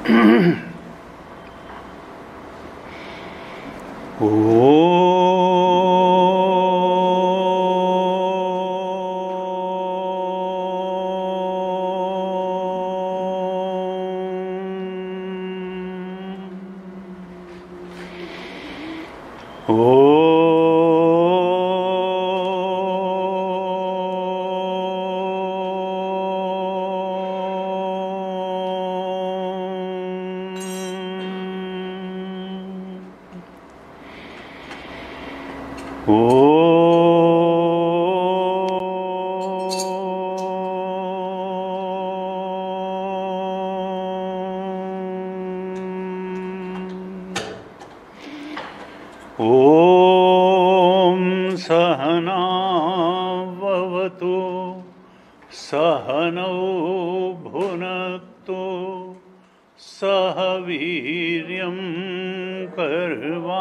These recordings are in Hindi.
ॐ सहना भवतु सहनौ भुनक्तु सह वीर्यं करवावहै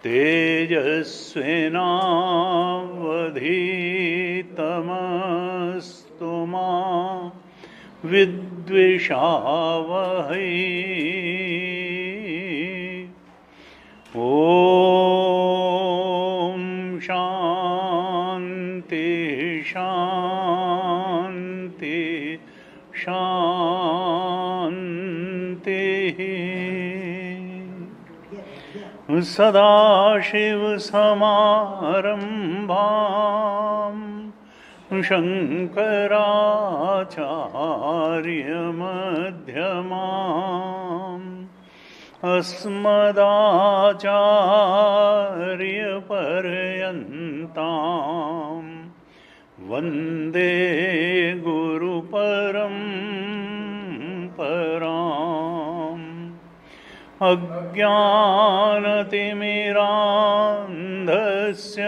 तेजस्विनावधीतमस्तु मा विद्विषावहै। ॐ शान्ति शान्ति शान्तिः। सदाशिवसमारम्भां शङ्कराचार्यमध्यमाम् अस्मदाचार्यपर्यन्तां वन्दे गुरुपरम्पराम्। अज्ञानतिमिरान्धस्य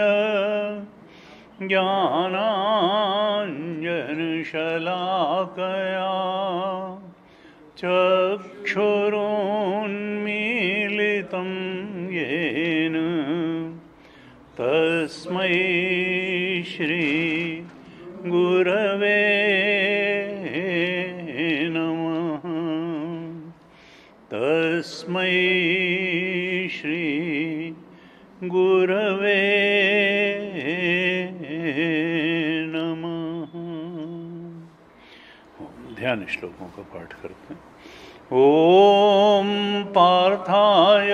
ज्ञानाञ्जनशलाकया चक्षुरुन्मीलितं येन तस्मै श्री गुरवे नमः। तस्मै श्री गुरवे नमः। ध्यान श्लोकों का पाठ करते हैं। ॐ पार्थाय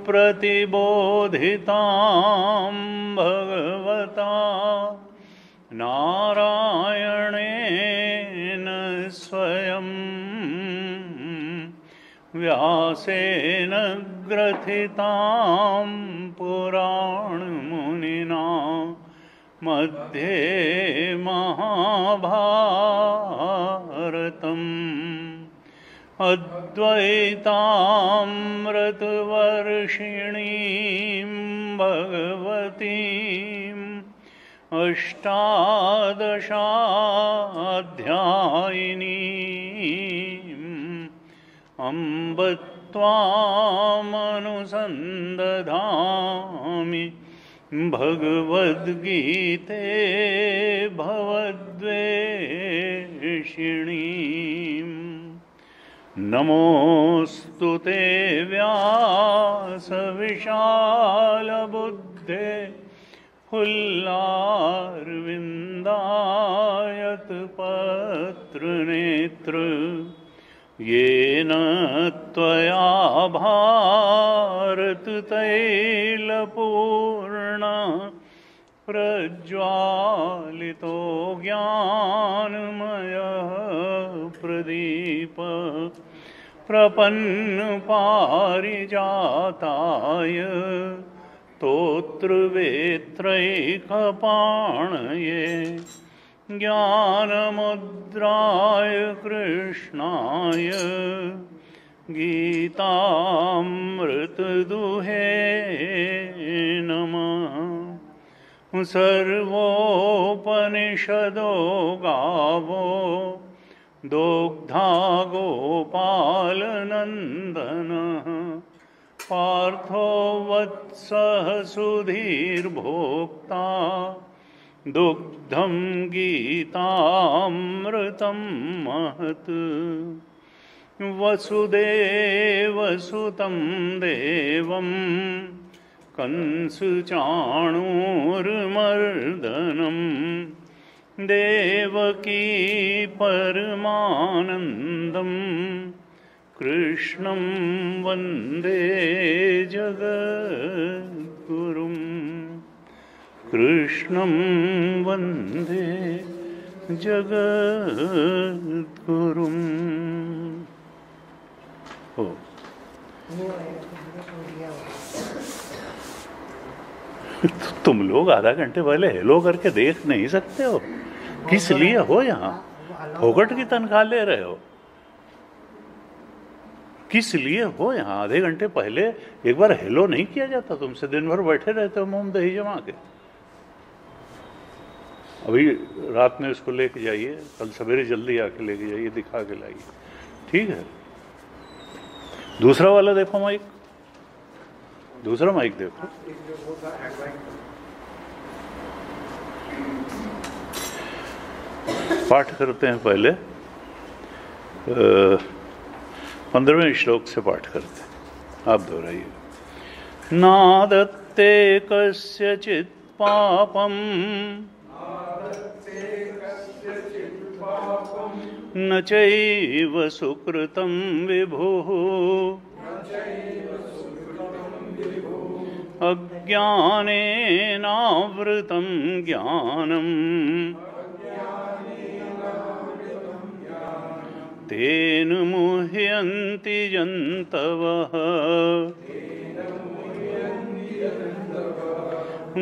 प्रतिबोधितां भगवता नारायणेन स्वयं व्यासेन ग्रथितां पुराणमुनिना मध्ये महाभारतम् अद्वैतामृतवर्षिणीं भगवतीम् अष्टादशाध्यायिनीम् अम्ब त्वामनुसन्दधामि भगवद्गीते भवद्वेषिणीम्। नमोऽस्तु ते व्यासविशालबुद्धे फुल्लारविन्दायतपत्रनेत्र येन त्वया भारततैलपूर्णा प्रज्वालितो ज्ञानमयः प्रदीप प्रपन्नपारिजाताय स्तोत्रवेत्रैकपाणये ज्ञानमुद्राय कृष्णाय गीतामृतदुहे नमः। सर्वोपनिषदो गावो दोग्धा गोपालनन्दनः पार्थो वत्सः सुधीर्भोक्ता दुग्धं गीतामृतं महत् वसुदेवसुतं देवं कंसचाणूरमर्दनं देवकी परमानन्दं कृष्णं वन्दे जगद्गुरुम् कृष्णं वन्दे जगद्गुरुम्। तुम लोग आधा घंटे पहले हेलो करके देख नहीं सकते हो? किस लिए हो यहाँ? फोकट की तनख्वाह ले रहे हो? किस लिए हो यहाँ? आधे घंटे पहले एक बार हेलो नहीं किया जाता तुमसे? दिन भर बैठे रहते हो मुंह दही जमा के। अभी रात में इसको लेके जाइए, कल सवेरे जल्दी आके लेके जाइए, दिखा के लाइए, ठीक है? दूसरा वाला देखो माइक, दूसरा माइक देखो। पाठ करते हैं पहले, 15वें श्लोक से पाठ करते हैं, आप दोहराइए। नादत्ते कस्यचित् पापम् न चैव सुकृतं विभुः अज्ञानेनावृतं ज्ञानम् तेन मुह्यन्ति जन्तवः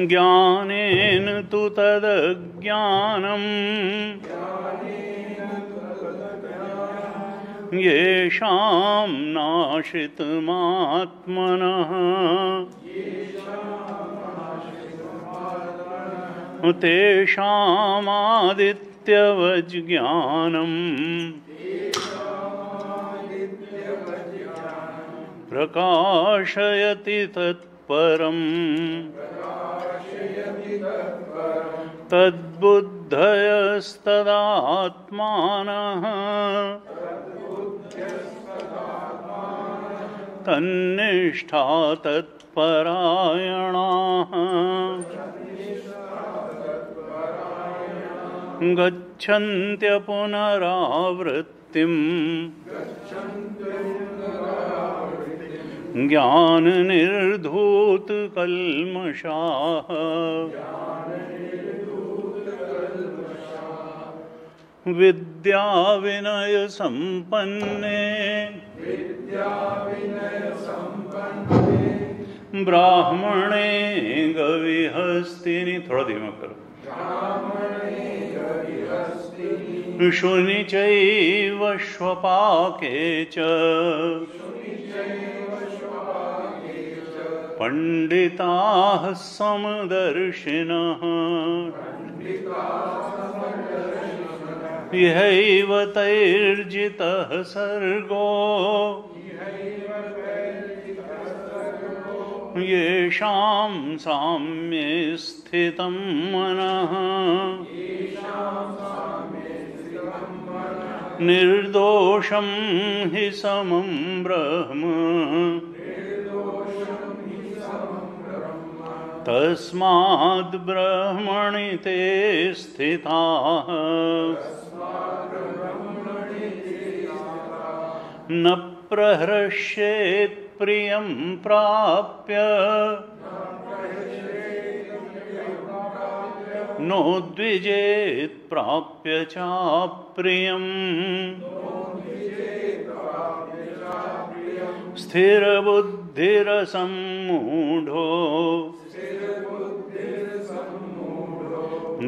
ज्ञानेन तु तदज्ञानम् येषां नाशितमात्मनः तेषामादित्यवज्ञानम् प्रकाशयति तत्परम् तद्बुद्धयस्तदात्मानः तन्निष्ठा तत्परायणाः गच्छन्त्य पुनरावृत्तिम् ज्ञाननिर्धूतकल्मषाः विद्याविनयसम्पन्ने ब्राह्मणे गविहस्तिनि, थोड़ा धीमा करो, शुनि चैव श्वपाके च पंडिताः समदर्शिनः इहैव तैर्जितः सर्गो येषां साम्ये स्थितं मनः निर्दोषं हि समं ब्रह्म तस्माद् ब्रह्मणि ते स्थिताः न प्रहृष्येत् प्रियं प्राप्य नोद्विजेत् प्राप्य चाप्रियम् स्थिरबुद्धिरसम्मूढो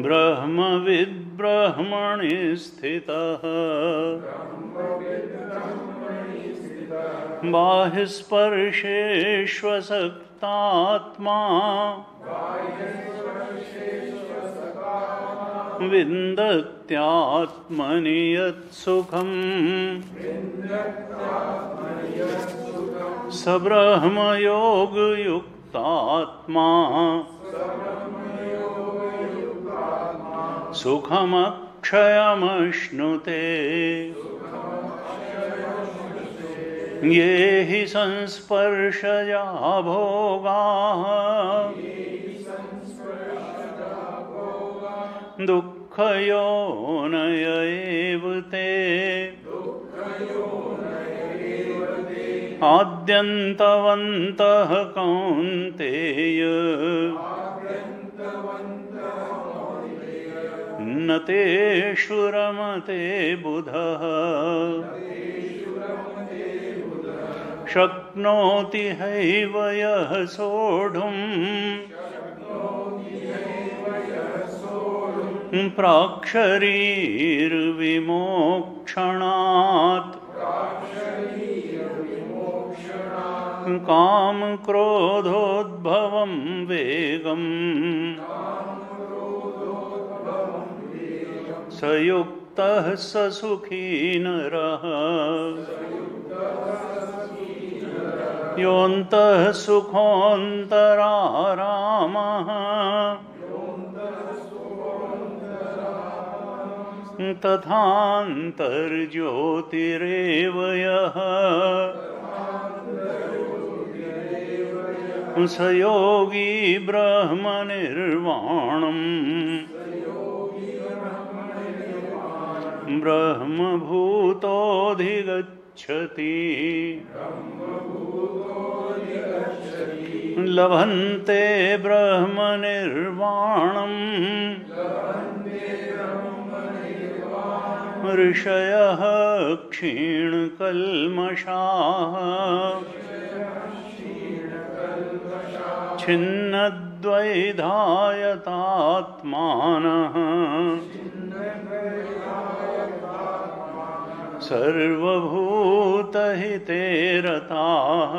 ब्रह्मविद् ब्रह्मणि स्थितः बाह्यस्पर्शेष्वसक्तात्मा विन्दत्यात्मनि यत्सुखम् स ब्रह्मयोगयुक्तात्मा सुखमक्षयमश्नुते ये हि संस्पर्शजा भोगाः दुःखयोनय एव ते आद्यन्तवन्तः कौन्तेय न तेषु रमते बुधः शक्नोति हैव यः सोढुम् प्राक्शरीर्विमोक्षणात् काम क्रोधोद्भवं वेगम् स युक्तः स सुखी नरः योऽन्तः सुखोऽन्तरारामः तथान्तर्ज्योतिरेव यः स योगी ब्रह्मनिर्वाणम् ब्रह्मभूतोऽधिगच्छति लभन्ते ब्रह्मनिर्वाणम् ऋषयः क्षीणकल्मषाः छिन्नद्वैधायतात्मानः सर्वभूतहिते रताः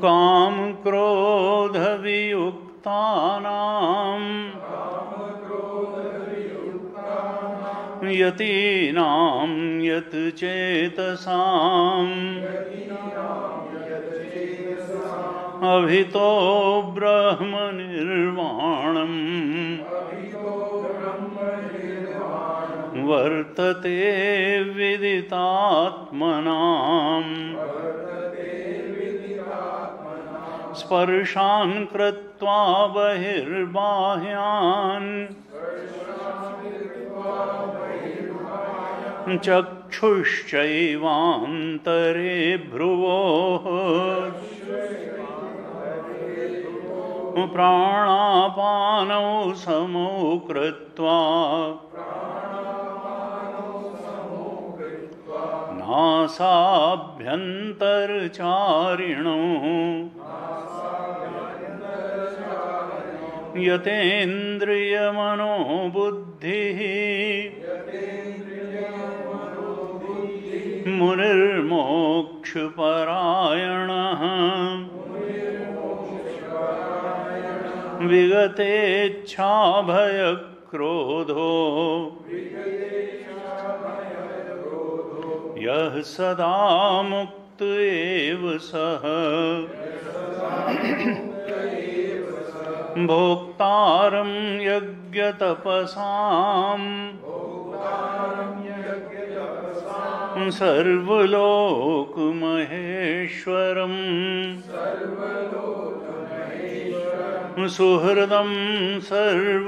कामक्रोधवियुक्तानां यतीनां यतचेतसाम् अभितो ब्रह्मनिर्वाणम् वर्तते विदितात्मनाम् स्पर्शान् कृत्वा बहिर्बाह्यान् चक्षुश्चैवान्तरे भ्रुवोः प्राणापानौ समौ कृत्वा नासाभ्यन्तरचारिणौ यतेन्द्रियमनोबुद्धिः मुनिर्मोक्षपरायणः विगतेच्छाभयक्रोधो यः सदा मुक्त एव सः भोक्तारं यज्ञतपसाम् सर्वलोकमहेश्वरम् सुहृदं सर्वभूतानां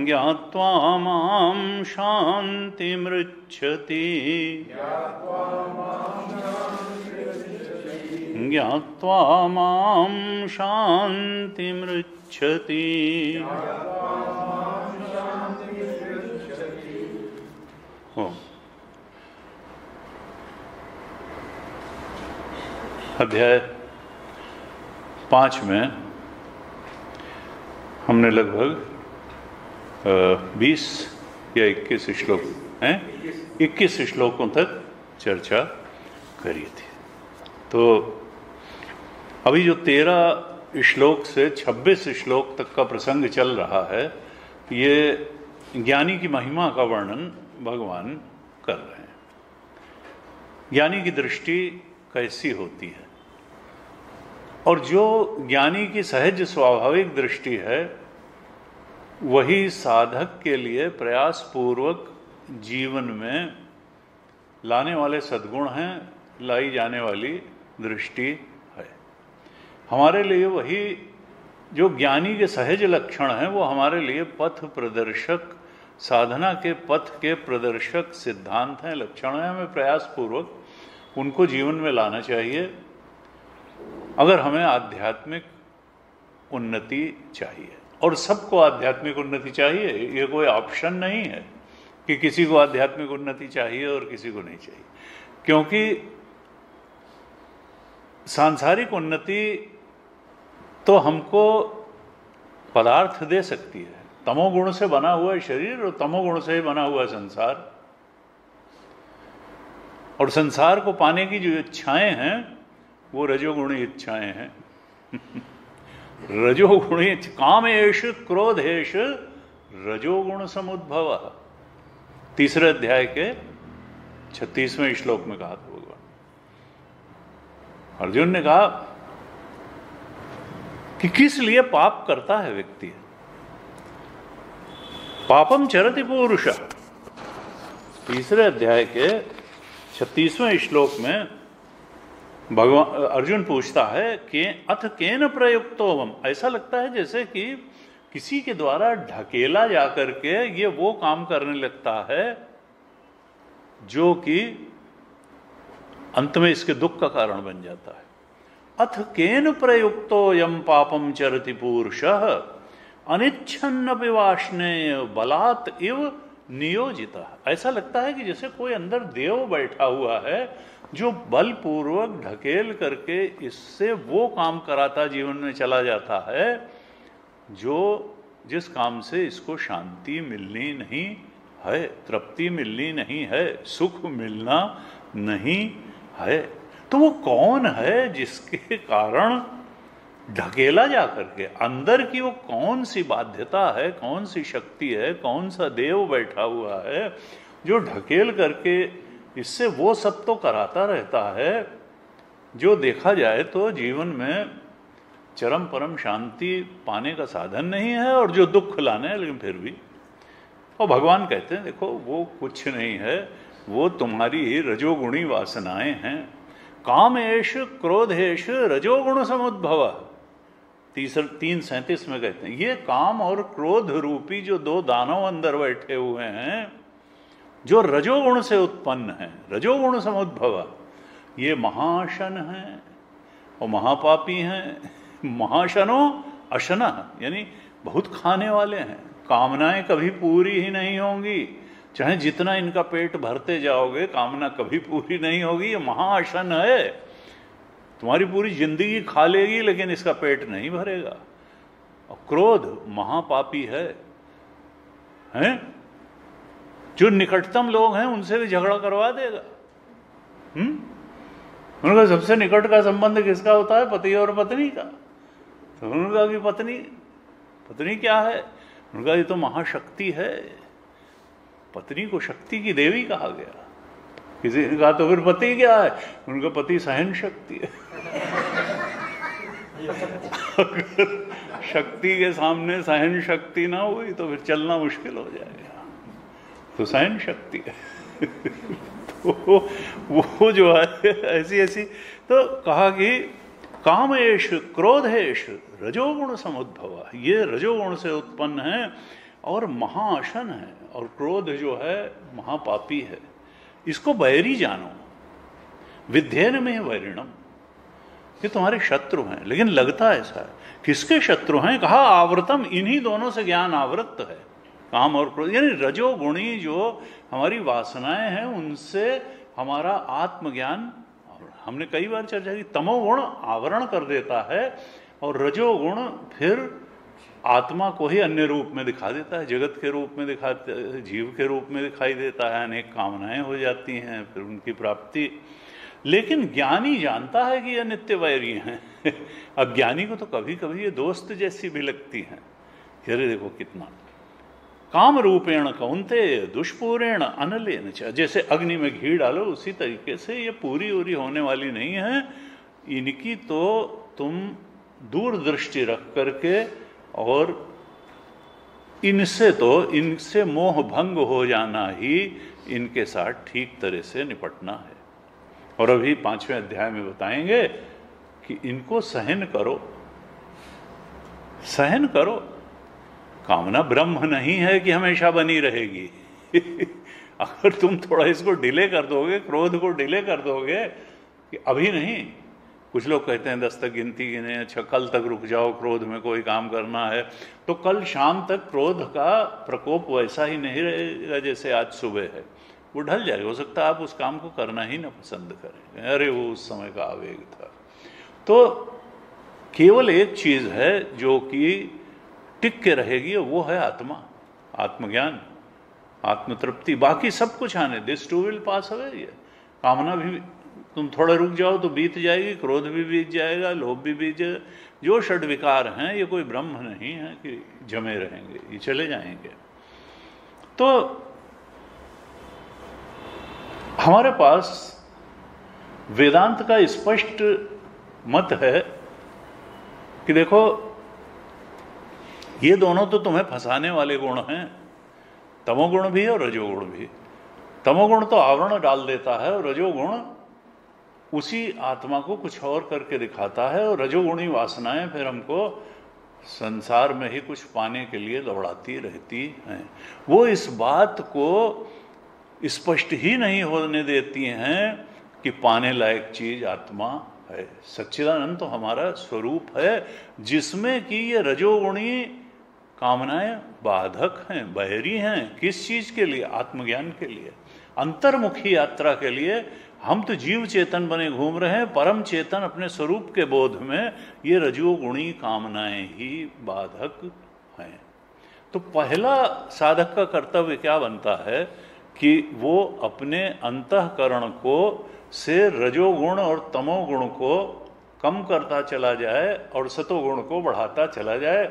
ज्ञात्वा मां शान्तिमृच्छति ज्ञात्वा मां शान्तिमृच्छति। अध्याय 5 में हमने लगभग 20 या 21 श्लोक हैं 21 श्लोकों तक चर्चा करी थी। तो अभी जो 13 श्लोक से 26 श्लोक तक का प्रसंग चल रहा है, ये ज्ञानी की महिमा का वर्णन भगवान कर रहे हैं। ज्ञानी की दृष्टि कैसी होती है। और जो ज्ञानी की सहज स्वाभाविक दृष्टि है वही साधक के लिए प्रयास पूर्वक जीवन में लाने वाले सद्गुण हैं, लाई जाने वाली दृष्टि है। हमारे लिए वही जो ज्ञानी के सहज लक्षण हैं वो हमारे लिए पथ प्रदर्शक, साधना के पथ के प्रदर्शक सिद्धांत हैं, लक्षण हैं। हमें प्रयास पूर्वक उनको जीवन में लाना चाहिए अगर हमें आध्यात्मिक उन्नति चाहिए। और सबको आध्यात्मिक उन्नति चाहिए, ये कोई ऑप्शन नहीं है कि किसी को आध्यात्मिक उन्नति चाहिए और किसी को नहीं चाहिए। क्योंकि सांसारिक उन्नति तो हमको पदार्थ दे सकती है, तमोगुण से बना हुआ शरीर और तमोगुण से बना हुआ संसार, और संसार को पाने की जो इच्छाएं हैं वो रजोगुणी इच्छाएं हैं। रजोगुणी कामेश क्रोधेश रजोगुण समुद्भव, तीसरे अध्याय के 36वें श्लोक में कहा था भगवान। अर्जुन ने कहा कि किस लिए पाप करता है व्यक्ति। पापम चरति पुरुष, तीसरे अध्याय के 36वें श्लोक में भगवान अर्जुन पूछता है कि अथ केन प्रयुक्तोवम, ऐसा लगता है जैसे कि किसी के द्वारा ढकेला जाकर के ये वो काम करने लगता है जो कि अंत में इसके दुख का कारण बन जाता है। अथ केन प्रयुक्तो यम पापम चरति पुरुषः अनिच्छन्न वाष्णेय बलात् इव नियोजिता। ऐसा लगता है कि जैसे कोई अंदर देव बैठा हुआ है जो बलपूर्वक ढकेल करके इससे वो काम कराता जीवन में चला जाता है जो जिस काम से इसको शांति मिलनी नहीं है, तृप्ति मिलनी नहीं है, सुख मिलना नहीं है। तो वो कौन है जिसके कारण ढकेला जा करके, अंदर की वो कौन सी बाध्यता है, कौन सी शक्ति है, कौन सा देव बैठा हुआ है जो ढकेल करके इससे वो सब तो कराता रहता है जो देखा जाए तो जीवन में चरम परम शांति पाने का साधन नहीं है और जो दुख लाने है, लेकिन फिर भी। और भगवान कहते हैं देखो वो कुछ नहीं है, वो तुम्हारी ही रजोगुणी वासनाएं हैं। कामेश क्रोधेश रजोगुण समुद्भव, 3:37 में कहते हैं ये काम और क्रोध रूपी जो दो दानव अंदर बैठे हुए हैं जो रजोगुण से उत्पन्न है, रजोगुण समुद्भव, ये महाशन हैं और महापापी हैं। महाशनो अशना यानी बहुत खाने वाले हैं, कामनाएं कभी पूरी ही नहीं होंगी, चाहे जितना इनका पेट भरते जाओगे कामना कभी पूरी नहीं होगी। ये महाअशन है, तुम्हारी पूरी जिंदगी खा लेगी लेकिन इसका पेट नहीं भरेगा। और क्रोध महापापी है, हैं? जो निकटतम लोग हैं उनसे भी झगड़ा करवा देगा। उनका सबसे निकट का संबंध किसका होता है? पति और पत्नी का। तो उनका की पत्नी क्या है? उनका ये तो महाशक्ति है, पत्नी को शक्ति की देवी कहा गया। किसी ने कहा तो फिर पति क्या है? उनका पति सहन शक्ति है। अगर शक्ति के सामने सहन शक्ति ना हुई तो फिर चलना मुश्किल हो जाएगा। तो सहन शक्ति है। तो वो जो है ऐसी तो कहा कि कामेश क्रोधेश रजोगुण समुद्भव, ये रजोगुण से उत्पन्न है और महाअशन है, और क्रोध जो है महापापी है। इसको बैरी जानो, विध्येन में वैरिणम, ये तुम्हारे शत्रु हैं। लेकिन लगता ऐसा है, किसके शत्रु हैं? कहा आवृतम, इन्हीं दोनों से ज्ञान आवृत है, काम और क्रोध। यानी रजोगुणी जो हमारी वासनाएं हैं उनसे हमारा आत्मज्ञान, हमने कई बार चर्चा की, तमोगुण आवरण कर देता है और रजोगुण फिर आत्मा को ही अन्य रूप में दिखा देता है, जगत के रूप में दिखाता है, जीव के रूप में दिखाई देता है, अनेक कामनाएं हो जाती हैं फिर उनकी प्राप्ति। लेकिन ज्ञानी जानता है कि यह नित्य वैरी हैं। अज्ञानी को तो कभी कभी ये दोस्त जैसी भी लगती हैं। अरे देखो कितना काम रूपेण कौन्ते दुष्पूरेण अनलेन च। जैसे अग्नि में घी डालो उसी तरीके से ये पूरी उरी होने वाली नहीं है, इनकी तो तुम दूरदृष्टि रख करके और इनसे मोह भंग हो जाना ही इनके साथ ठीक तरह से निपटना है। और अभी 5वें अध्याय में बताएंगे कि इनको सहन करो, सहन करो। कामना ब्रह्म नहीं है कि हमेशा बनी रहेगी। अगर तुम थोड़ा इसको डिले कर दोगे, क्रोध को डिले कर दोगे कि अभी नहीं, कुछ लोग कहते हैं 10 तक गिनती गिने, अच्छा कल तक रुक जाओ, क्रोध में कोई काम करना है, तो कल शाम तक क्रोध का प्रकोप वैसा ही नहीं रहेगा जैसे आज सुबह है, वो ढल जाएगा। हो सकता है आप उस काम को करना ही ना पसंद करें, अरे वो उस समय का आवेग था। तो केवल एक चीज है जो कि टिक के रहेगी, और वो है आत्मा, आत्मज्ञान, आत्मतृप्ति। बाकी सब कुछ आने, this too will pass away. ये कामना भी तुम थोड़ा रुक जाओ तो बीत जाएगी, क्रोध भी बीत जाएगा, लोभ भी बीत जाएगा। जो षड विकार हैं ये कोई ब्रह्म नहीं है कि जमे रहेंगे, ये चले जाएंगे। तो हमारे पास वेदांत का स्पष्ट मत है कि देखो ये दोनों तो तुम्हें फंसाने वाले गुण हैं, तमोगुण भी और रजोगुण भी। तमोगुण तो आवरण डाल देता है और रजोगुण उसी आत्मा को कुछ और करके दिखाता है, और रजोगुणी वासनाएं फिर हमको संसार में ही कुछ पाने के लिए दौड़ाती रहती हैं। वो इस बात को स्पष्ट ही नहीं होने देती हैं कि पाने लायक चीज आत्मा है। सच्चिदानंद तो हमारा स्वरूप है जिसमें कि ये रजोगुणी कामनाएं बाधक हैं, बहरी हैं। किस चीज के लिए? आत्मज्ञान के लिए, अंतर्मुखी यात्रा के लिए। हम तो जीव चेतन बने घूम रहे हैं, परम चेतन अपने स्वरूप के बोध में ये रजोगुणी कामनाएं ही बाधक हैं। तो पहला साधक का कर्तव्य क्या बनता है कि वो अपने अंतःकरण को से रजोगुण और तमोगुण को कम करता चला जाए और सतोगुण को बढ़ाता चला जाए।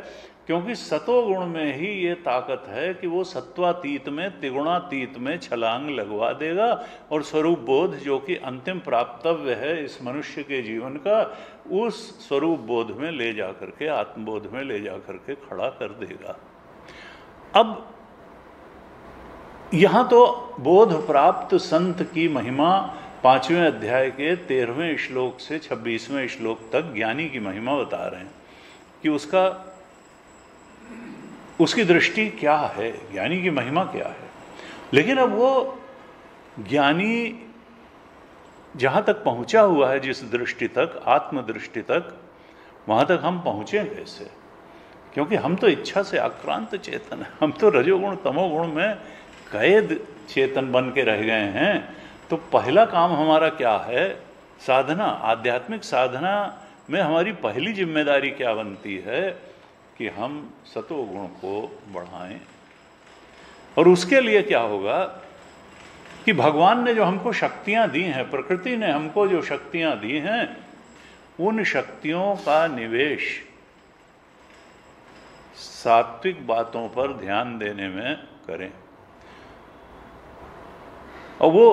क्योंकि सतोगुण में ही ये ताकत है कि वो सत्वातीत में, त्रिगुणातीत में छलांग लगवा देगा और स्वरूप बोध जो कि अंतिम प्राप्तव्य है इस मनुष्य के जीवन का, उस स्वरूप बोध में ले जा करके, आत्मबोध में ले जा करके खड़ा कर देगा। अब यहां तो बोध प्राप्त संत की महिमा 5वें अध्याय के 13वें श्लोक से 26वें श्लोक तक ज्ञानी की महिमा बता रहे हैं कि उसकी दृष्टि क्या है, ज्ञानी की महिमा क्या है। लेकिन अब वो ज्ञानी जहां तक पहुंचा हुआ है, जिस दृष्टि तक, आत्मदृष्टि तक, वहां तक हम पहुंचे कैसे? क्योंकि हम तो इच्छा से आक्रांत चेतन है, हम तो रजोगुण तमोगुण में कैद चेतन बन के रह गए हैं। तो पहला काम हमारा क्या है? साधना, आध्यात्मिक साधना में हमारी पहली जिम्मेदारी क्या बनती है कि हम सतोगुण को बढ़ाएं। और उसके लिए क्या होगा कि भगवान ने जो हमको शक्तियां दी हैं, प्रकृति ने हमको जो शक्तियां दी हैं, उन शक्तियों का निवेश सात्विक बातों पर ध्यान देने में करें। और वो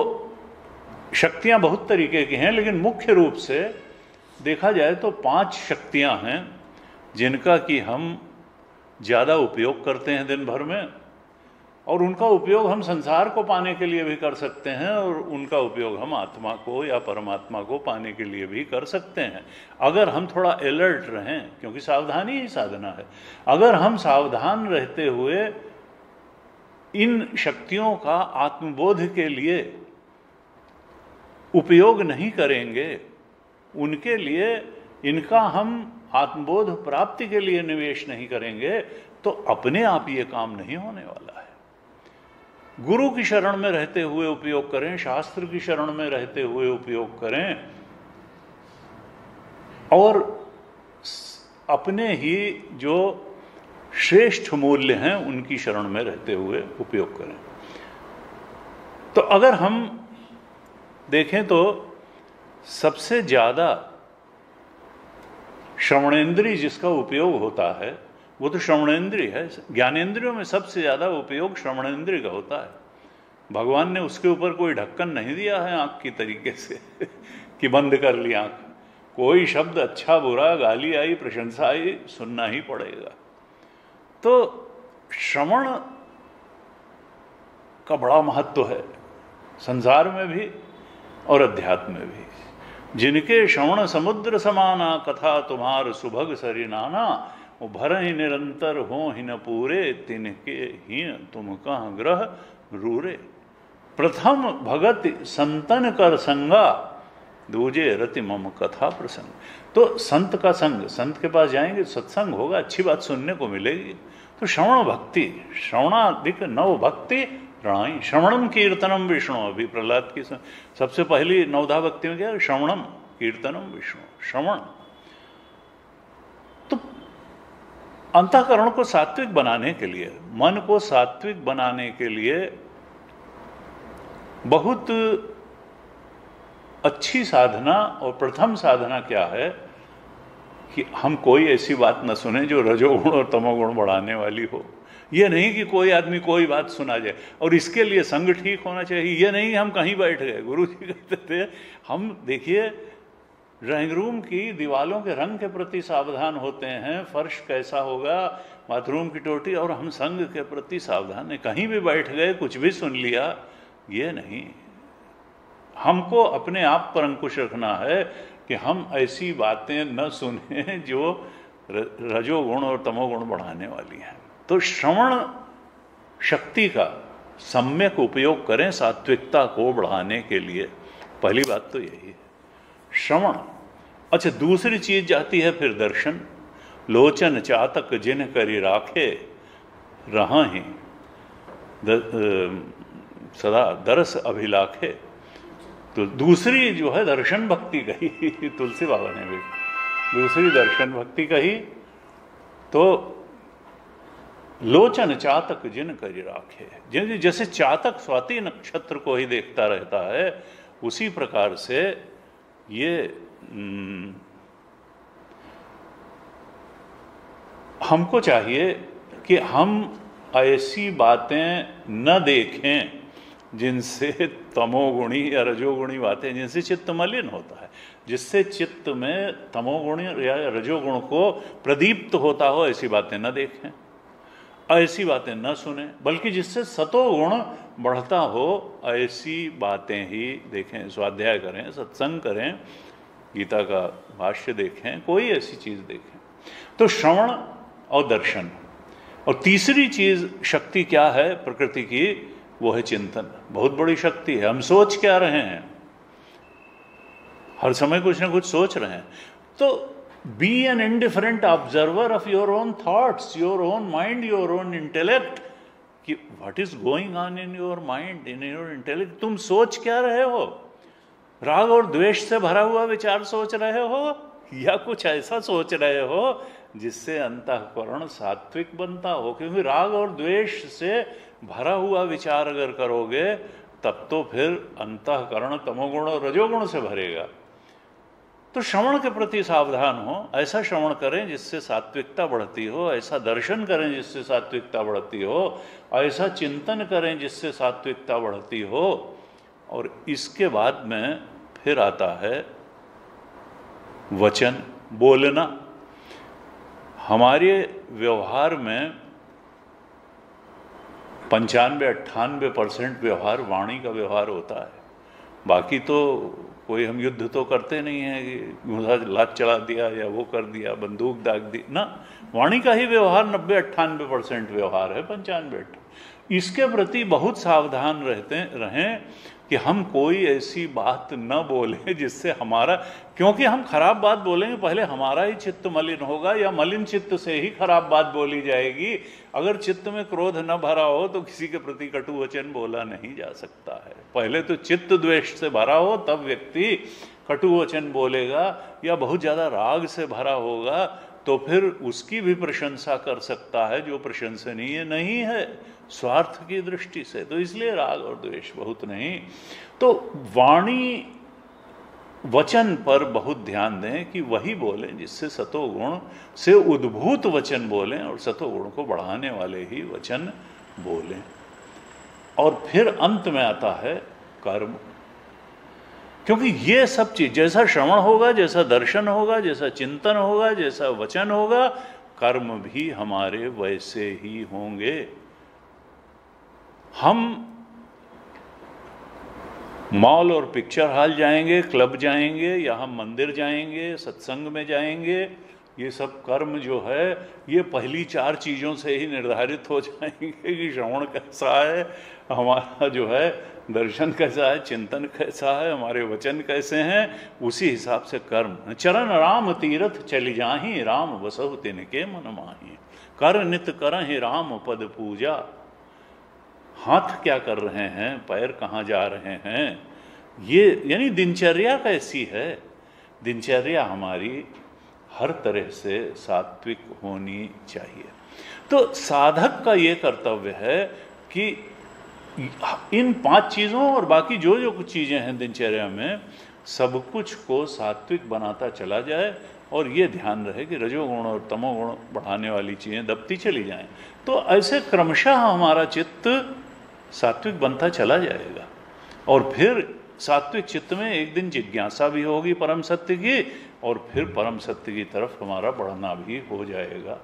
शक्तियां बहुत तरीके की हैं, लेकिन मुख्य रूप से देखा जाए तो 5 शक्तियां हैं जिनका कि हम ज़्यादा उपयोग करते हैं दिन भर में, और उनका उपयोग हम संसार को पाने के लिए भी कर सकते हैं, और उनका उपयोग हम आत्मा को या परमात्मा को पाने के लिए भी कर सकते हैं, अगर हम थोड़ा अलर्ट रहें। क्योंकि सावधानी ही साधना है। अगर हम सावधान रहते हुए इन शक्तियों का आत्मबोध के लिए उपयोग नहीं करेंगे, उनके लिए इनका हम आत्मबोध प्राप्ति के लिए निवेश नहीं करेंगे, तो अपने आप ये काम नहीं होने वाला है। गुरु की शरण में रहते हुए उपयोग करें, शास्त्र की शरण में रहते हुए उपयोग करें, और अपने ही जो श्रेष्ठ मूल्य हैं उनकी शरण में रहते हुए उपयोग करें। तो अगर हम देखें तो सबसे ज्यादा श्रवणेंद्रिय जिसका उपयोग होता है वो तो श्रवणेंद्रिय है। ज्ञानेंद्रियों में सबसे ज्यादा उपयोग श्रवणेंद्रिय का होता है। भगवान ने उसके ऊपर कोई ढक्कन नहीं दिया है आंख की तरीके से कि बंद कर ली आंख। कोई शब्द अच्छा बुरा, गाली आई, प्रशंसा आई, सुनना ही पड़ेगा। तो श्रवण का बड़ा महत्व है संसार में भी और अध्यात्म में भी। जिनके श्रवण समुद्र समाना, कथा तुम्हार सुभग सरी नाना, वो भर ही निरंतर हो ही न पूरे, तिनके ही तुम कहाँ ग्रह रूरे। प्रथम भगत संतन कर संगा, दूजे रति मम कथा प्रसंग। तो संत का संग, संत के पास जाएंगे, सत्संग होगा, अच्छी बात सुनने को मिलेगी। तो श्रवण भक्ति, श्रवणाधिक नव भक्ति प्रणाई, श्रवणम कीर्तनम विष्णु। अभी प्रहलाद की सबसे पहली नवधा भक्ति में क्या है? श्रवणम कीर्तनम विष्णु, श्रवण। तो अंतःकरण को सात्विक बनाने के लिए, मन को सात्विक बनाने के लिए बहुत अच्छी साधना और प्रथम साधना क्या है कि हम कोई ऐसी बात न सुने जो रजोगुण और तमोगुण बढ़ाने वाली हो। यह नहीं कि कोई आदमी कोई बात सुना जाए और इसके लिए संग ठीक होना चाहिए। यह नहीं हम कहीं बैठ गए। गुरु जी कहते थे, हम देखिए ड्राइंग रूम की दीवालों के रंग के प्रति सावधान होते हैं, फर्श कैसा होगा, बाथरूम की टोटी, और हम संग के प्रति सावधान है। कहीं भी बैठ गए, कुछ भी सुन लिया, ये नहीं। हमको अपने आप पर अंकुश रखना है कि हम ऐसी बातें न सुने जो रजोगुण और तमोगुण बढ़ाने वाली हैं। तो श्रवण शक्ति का सम्यक उपयोग करें सात्विकता को बढ़ाने के लिए। पहली बात तो यही है, श्रवण। अच्छा, दूसरी चीज जाती है फिर दर्शन। लोचन चातक जिन करी राखे, रहा ही सदा दरस अभिलाखे। तो दूसरी जो है दर्शन भक्ति कही, तुलसी बाबा ने भी दूसरी दर्शन भक्ति कही। तो लोचन चातक जिन करी राखे, जैसे चातक स्वाति नक्षत्र को ही देखता रहता है, उसी प्रकार से ये हमको चाहिए कि हम ऐसी बातें न देखें जिनसे तमोगुणी या रजोगुणी बातें, जिनसे चित्त मलिन होता है, जिससे चित्त में तमोगुणी या रजोगुण को प्रदीप्त होता हो, ऐसी बातें न देखें, ऐसी बातें न सुने, बल्कि जिससे सतोगुण बढ़ता हो ऐसी बातें ही देखें। स्वाध्याय करें, सत्संग करें, गीता का भाष्य देखें, कोई ऐसी चीज देखें। तो श्रवण और दर्शन। और तीसरी चीज शक्ति क्या है प्रकृति की? वो है चिंतन। बहुत बड़ी शक्ति है। हम सोच क्या रहे हैं? हर समय कुछ ना कुछ सोच रहे हैं। तो be an indifferent observer of your own thoughts, your own mind, your own intellect, कि what is going on in your mind, in your intellect. तुम सोच क्या रहे हो? राग और द्वेष से भरा हुआ विचार सोच रहे हो, या कुछ ऐसा सोच रहे हो जिससे अंतःकरण सात्विक बनता हो? क्योंकि राग और द्वेष से भरा हुआ विचार अगर करोगे तब तो फिर अंतःकरण तमोगुण और रजोगुण से भरेगा। तो श्रवण के प्रति सावधान हो। ऐसा श्रवण करें जिससे सात्विकता बढ़ती हो, ऐसा दर्शन करें जिससे सात्विकता बढ़ती हो, ऐसा चिंतन करें जिससे सात्विकता बढ़ती हो। और इसके बाद में फिर आता है वचन, बोलना। हमारे व्यवहार में 95-98% व्यवहार वाणी का व्यवहार होता है। बाकी तो कोई हम युद्ध तो करते नहीं है कि लात चला दिया या वो कर दिया, बंदूक दाग दी ना। वाणी का ही व्यवहार 90-98% व्यवहार है। 95 इसके प्रति बहुत सावधान रहें कि हम कोई ऐसी बात न बोलें जिससे हमारा, क्योंकि हम खराब बात बोलेंगे पहले हमारा ही चित्त मलिन होगा, या मलिन चित्त से ही खराब बात बोली जाएगी। अगर चित्त में क्रोध न भरा हो तो किसी के प्रति कटु वचन बोला नहीं जा सकता है। पहले तो चित्त द्वेष से भरा हो तब व्यक्ति कटु वचन बोलेगा, या बहुत ज्यादा राग से भरा होगा तो फिर उसकी भी प्रशंसा कर सकता है जो प्रशंसनीय नहीं है स्वार्थ की दृष्टि से। तो इसलिए राग और द्वेष बहुत नहीं। तो वाणी वचन पर बहुत ध्यान दें कि वही बोलें जिससे सतोगुण से उद्भूत वचन बोलें और सतोगुण को बढ़ाने वाले ही वचन बोलें। और फिर अंत में आता है कर्म, क्योंकि ये सब चीज, जैसा श्रवण होगा, जैसा दर्शन होगा, जैसा चिंतन होगा, जैसा वचन होगा, कर्म भी हमारे वैसे ही होंगे। हम मॉल और पिक्चर हॉल जाएंगे, क्लब जाएंगे, या हम मंदिर जाएंगे, सत्संग में जाएंगे, ये सब कर्म जो है ये पहली 4 चीज़ों से ही निर्धारित हो जाएंगे कि श्रवण कैसा है, हमारा जो है दर्शन कैसा है, चिंतन कैसा है, हमारे वचन कैसे हैं, उसी हिसाब से कर्म। चरण राम तीरथ चली जाही, राम बसहु तिनके मन माही, कर नित करहि राम पद पूजा। हाथ क्या कर रहे हैं, पैर कहाँ जा रहे हैं, ये यानी दिनचर्या कैसी है। दिनचर्या हमारी हर तरह से सात्विक होनी चाहिए। तो साधक का ये कर्तव्य है कि इन 5 चीज़ों और बाकी जो जो कुछ चीज़ें हैं दिनचर्या में, सब कुछ को सात्विक बनाता चला जाए, और ये ध्यान रहे कि रजोगुण और तमोगुण बढ़ाने वाली चीज़ें दबती चली जाएं। तो ऐसे क्रमशः हमारा चित्त सात्विक बनता चला जाएगा, और फिर सात्विक चित्त में एक दिन जिज्ञासा भी होगी परम सत्य की, और फिर परम सत्य की तरफ हमारा बढ़ना भी हो जाएगा,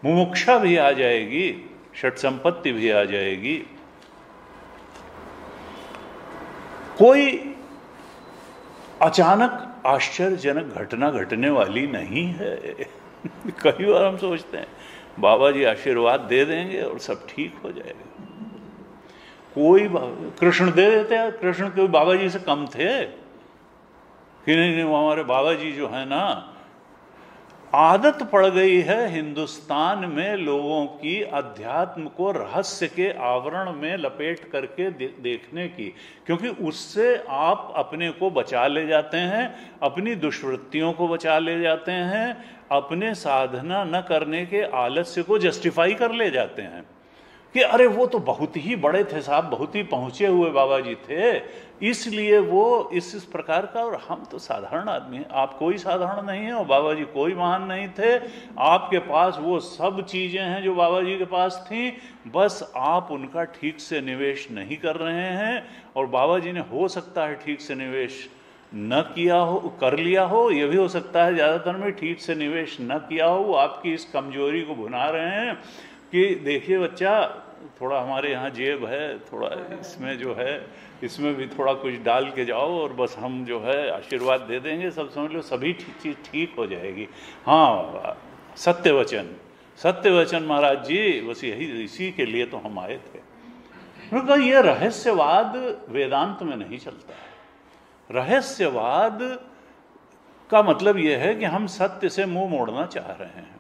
मुमुक्षा भी आ जाएगी, षट संपत्ति भी आ जाएगी। कोई अचानक आश्चर्यजनक घटना घटने वाली नहीं है। कई बार हम सोचते हैं बाबा जी आशीर्वाद दे देंगे और सब ठीक हो जाएगा। कोई कृष्ण दे देते हैं, कृष्ण कोई बाबा जी से कम थे कि नहीं, वो हमारे बाबा जी जो है ना, आदत पड़ गई है हिंदुस्तान में लोगों की अध्यात्म को रहस्य के आवरण में लपेट करके देखने की, क्योंकि उससे आप अपने को बचा ले जाते हैं, अपनी दुष्वृत्तियों को बचा ले जाते हैं, अपने साधना न करने के आलस्य को जस्टिफाई कर ले जाते हैं कि अरे वो तो बहुत ही बड़े थे साहब, बहुत ही पहुंचे हुए बाबा जी थे, इसलिए वो इस प्रकार का, और हम तो साधारण आदमी हैं। आप कोई साधारण नहीं है और बाबा जी कोई महान नहीं थे। आपके पास वो सब चीज़ें हैं जो बाबा जी के पास थीं, बस आप उनका ठीक से निवेश नहीं कर रहे हैं, और बाबा जी ने हो सकता है ठीक से निवेश न किया हो, कर लिया हो, यह भी हो सकता है ज़्यादातर में ठीक से निवेश न किया हो। वो आपकी इस कमजोरी को भुना रहे हैं कि देखिए बच्चा, थोड़ा हमारे यहाँ जेब है, थोड़ा इसमें जो है इसमें भी थोड़ा कुछ डाल के जाओ, और बस हम जो है आशीर्वाद दे देंगे, सब समझ लो सभी चीज़ ठीक हो जाएगी। हाँ, सत्य वचन महाराज जी, बस यही इसी के लिए तो हम आए थे। क्योंकि ये रहस्यवाद वेदांत में नहीं चलता है। रहस्यवाद का मतलब यह है कि हम सत्य से मुंह मोड़ना चाह रहे हैं।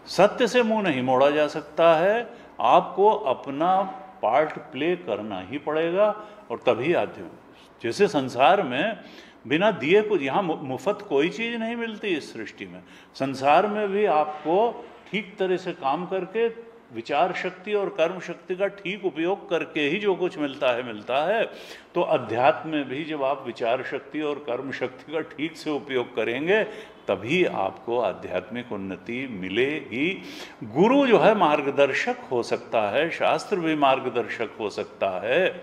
सत्य से मुंह नहीं मोड़ा जा सकता है, आपको अपना पार्ट प्ले करना ही पड़ेगा, और तभी आध्यात्म। जैसे संसार में बिना दिए कुछ, यहाँ मुफ्त कोई चीज़ नहीं मिलती इस सृष्टि में। संसार में भी आपको ठीक तरह से काम करके, विचार शक्ति और कर्म शक्ति का ठीक उपयोग करके ही जो कुछ मिलता है। तो अध्यात्म में भी जब आप विचार शक्ति और कर्म शक्ति का ठीक से उपयोग करेंगे, तभी आपको आध्यात्मिक उन्नति मिलेगी। गुरु जो है मार्गदर्शक हो सकता है, शास्त्र भी मार्गदर्शक हो सकता है,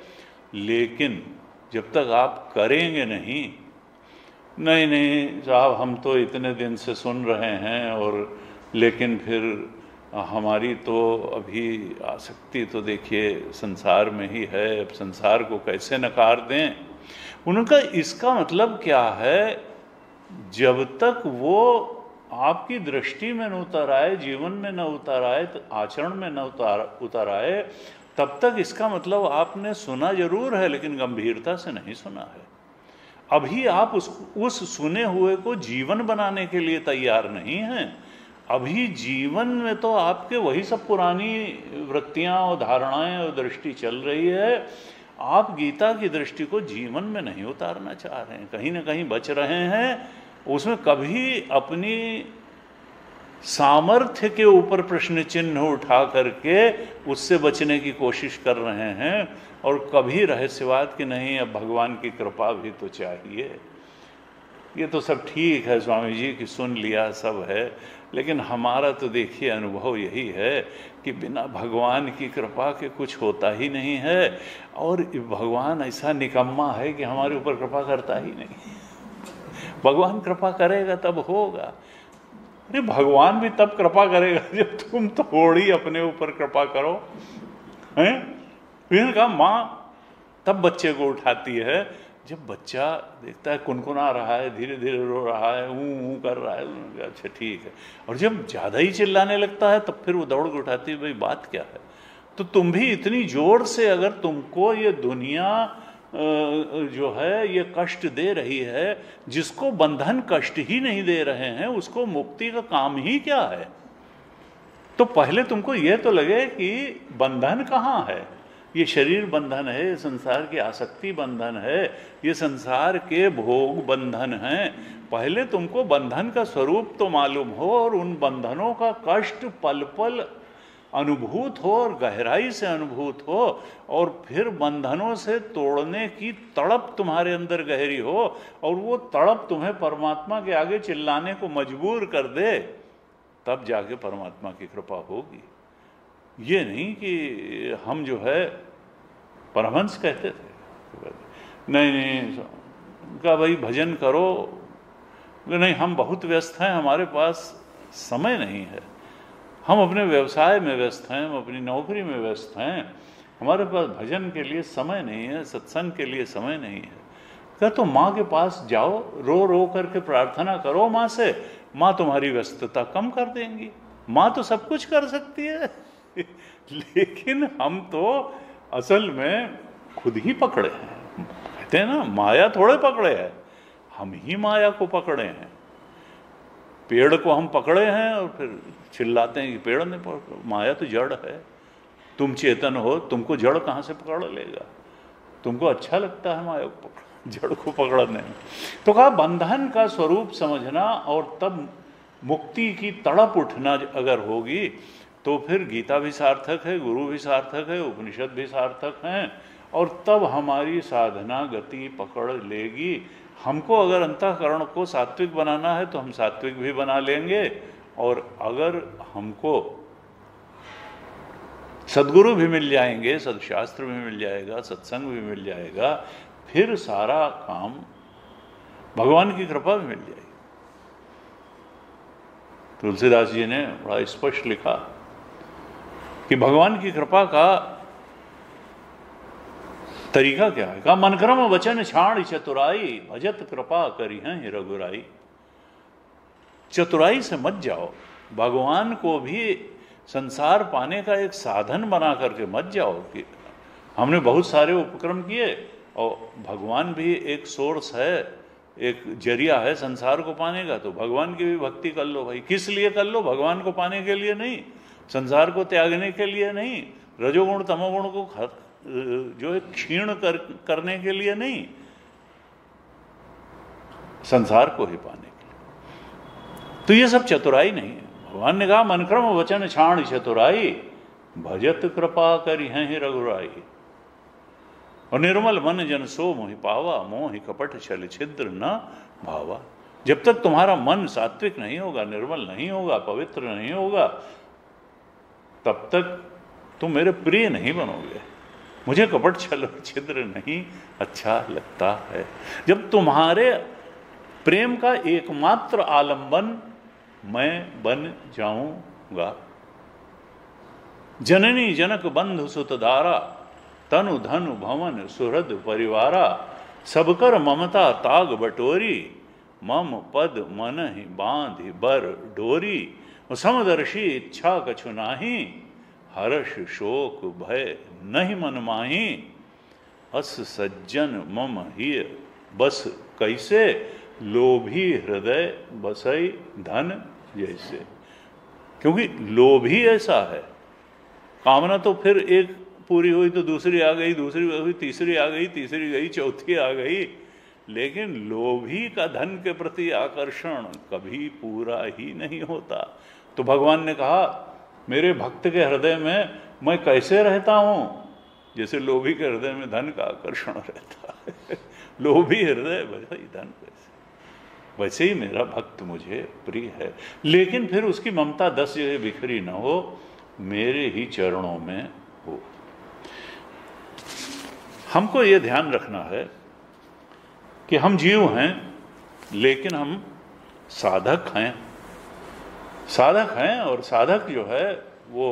लेकिन जब तक आप करेंगे नहीं साहब हम तो इतने दिन से सुन रहे हैं, और लेकिन फिर हमारी तो अभी आसक्ति तो देखिए संसार में ही है, अब संसार को कैसे नकार दें। उनका इसका मतलब क्या है, जब तक वो आपकी दृष्टि में न उतर आए, जीवन में न उतर आए, तो आचरण में न उतर आए, तब तक इसका मतलब आपने सुना जरूर है लेकिन गंभीरता से नहीं सुना है। अभी आप उस सुने हुए को जीवन बनाने के लिए तैयार नहीं हैं। अभी जीवन में तो आपके वही सब पुरानी वृत्तियां और धारणाएं और दृष्टि चल रही है। आप गीता की दृष्टि को जीवन में नहीं उतारना चाह रहे हैं, कहीं ना कहीं बच रहे हैं उसमें। कभी अपनी सामर्थ्य के ऊपर प्रश्न चिन्ह उठा करके उससे बचने की कोशिश कर रहे हैं, और कभी रहस्यवाद की नहीं, अब भगवान की कृपा भी तो चाहिए। ये तो सब ठीक है स्वामी जी कि सुन लिया सब है, लेकिन हमारा तो देखिए अनुभव यही है कि बिना भगवान की कृपा के कुछ होता ही नहीं है, और भगवान ऐसा निकम्मा है कि हमारे ऊपर कृपा करता ही नहीं। भगवान कृपा करेगा तब होगा। अरे भगवान भी तब कृपा करेगा जब तुम थोड़ी अपने ऊपर कृपा करो, हैं? फिर कहा माँ तब बच्चे को उठाती है जब बच्चा देखता है कुनकुना रहा है, धीरे धीरे रो रहा है, ऊँ कर रहा है, अच्छा ठीक है। और जब ज़्यादा ही चिल्लाने लगता है तब फिर वो दौड़ के उठाती है, भाई बात क्या है। तो तुम भी इतनी जोर से अगर तुमको ये दुनिया जो है ये कष्ट दे रही है, जिसको बंधन कष्ट ही नहीं दे रहे हैं उसको मुक्ति का काम ही क्या है। तो पहले तुमको ये तो लगे कि बंधन कहाँ है, ये शरीर बंधन है, ये संसार की आसक्ति बंधन है, ये संसार के भोग बंधन हैं। पहले तुमको बंधन का स्वरूप तो मालूम हो और उन बंधनों का कष्ट पल पल अनुभूत हो और गहराई से अनुभूत हो, और फिर बंधनों से तोड़ने की तड़प तुम्हारे अंदर गहरी हो, और वो तड़प तुम्हें परमात्मा के आगे चिल्लाने को मजबूर कर दे, तब जाके परमात्मा की कृपा होगी। ये नहीं कि हम जो है परमहंस कहते थे नहीं नहीं का भाई भजन करो, नहीं हम बहुत व्यस्त हैं, हमारे पास समय नहीं है, हम अपने व्यवसाय में व्यस्त हैं, हम अपनी नौकरी में व्यस्त हैं, हमारे पास भजन के लिए समय नहीं है, सत्संग के लिए समय नहीं है। क्या तो माँ के पास जाओ, रो रो करके प्रार्थना करो माँ से, माँ तुम्हारी व्यस्तता कम कर देंगी। माँ तो सब कुछ कर सकती है लेकिन हम तो असल में खुद ही पकड़े हैं। कहते हैं ना माया थोड़े पकड़े हैं, हम ही माया को पकड़े हैं। पेड़ को हम पकड़े हैं और फिर चिल्लाते हैं कि पेड़ ने पकड़, माया तो जड़ है। तुम चेतन हो, तुमको जड़ कहाँ से पकड़ लेगा। तुमको अच्छा लगता है माया को पकड़, जड़ को पकड़ने में। तो कहा बंधन का स्वरूप समझना और तब मुक्ति की तड़प उठना अगर होगी तो फिर गीता भी सार्थक है, गुरु भी सार्थक है, उपनिषद भी सार्थक हैं, और तब हमारी साधना गति पकड़ लेगी। हमको अगर अंतःकरण को सात्विक बनाना है तो हम सात्विक भी बना लेंगे, और अगर हमको सद्गुरु भी मिल जाएंगे, सदशास्त्र भी मिल जाएगा, सत्संग भी मिल जाएगा, फिर सारा काम भगवान की कृपा भी मिल जाएगी। तुलसीदास जी ने बड़ा स्पष्ट लिखा कि भगवान की कृपा का तरीका क्या है। कहा मन क्रम वचन छाण चतुराई, भजत कृपा करी हैं रघुराई। चतुराई से मत जाओ, भगवान को भी संसार पाने का एक साधन बना करके मत जाओ कि हमने बहुत सारे उपक्रम किए, और भगवान भी एक सोर्स है, एक जरिया है संसार को पाने का, तो भगवान की भी भक्ति कर लो भाई। किस लिए कर लो? भगवान को पाने के लिए नहीं, संसार को त्यागने के लिए नहीं, रजोगुण तमोगुण को जो है क्षीण करने के लिए नहीं, संसार को ही पाने के लिए। तो ये सब चतुराई नहीं है। भगवान ने कहा मन क्रम वचन छाण चतुराई, भजत कृपा करी हैं रघुराई। और निर्मल मन जन सो मोहि पावा, मोहि कपट छल छिद्र न भावा। जब तक तुम्हारा मन सात्विक नहीं होगा, निर्मल नहीं होगा, पवित्र नहीं होगा, तब तक तुम मेरे प्रिय नहीं बनोगे। मुझे कपट छल छिद्र नहीं अच्छा लगता है। जब तुम्हारे प्रेम का एकमात्र आलंबन मैं बन जाऊंगा, जननी जनक बंधु सुतधारा, तनु धनु भवन सुहृद परिवारा, सबकर ममता ताग बटोरी, मम पद मन ही बांधि बर डोरी। समदर्शी इच्छा कछु नाही, हर्ष शोक भय नहीं मन माही। अस सज्जन मम ही बस कैसे, लोभी हृदय बसई धन जैसे। क्योंकि लोभ ही ऐसा है। कामना तो फिर एक पूरी हुई तो दूसरी आ गई, दूसरी हुई तीसरी आ गई, तीसरी गई चौथी आ गई, लेकिन लोभी का धन के प्रति आकर्षण कभी पूरा ही नहीं होता। तो भगवान ने कहा मेरे भक्त के हृदय में मैं कैसे रहता हूं, जैसे लोभी के हृदय में धन का आकर्षण रहता है। लोभी हृदय वैसे ही धन, वैसे ही मेरा भक्त मुझे प्रिय है, लेकिन फिर उसकी ममता 10 जगह बिखरी न हो, मेरे ही चरणों में हो। हमको ये ध्यान रखना है कि हम जीव हैं, लेकिन हम साधक हैं। साधक हैं, और साधक जो है वो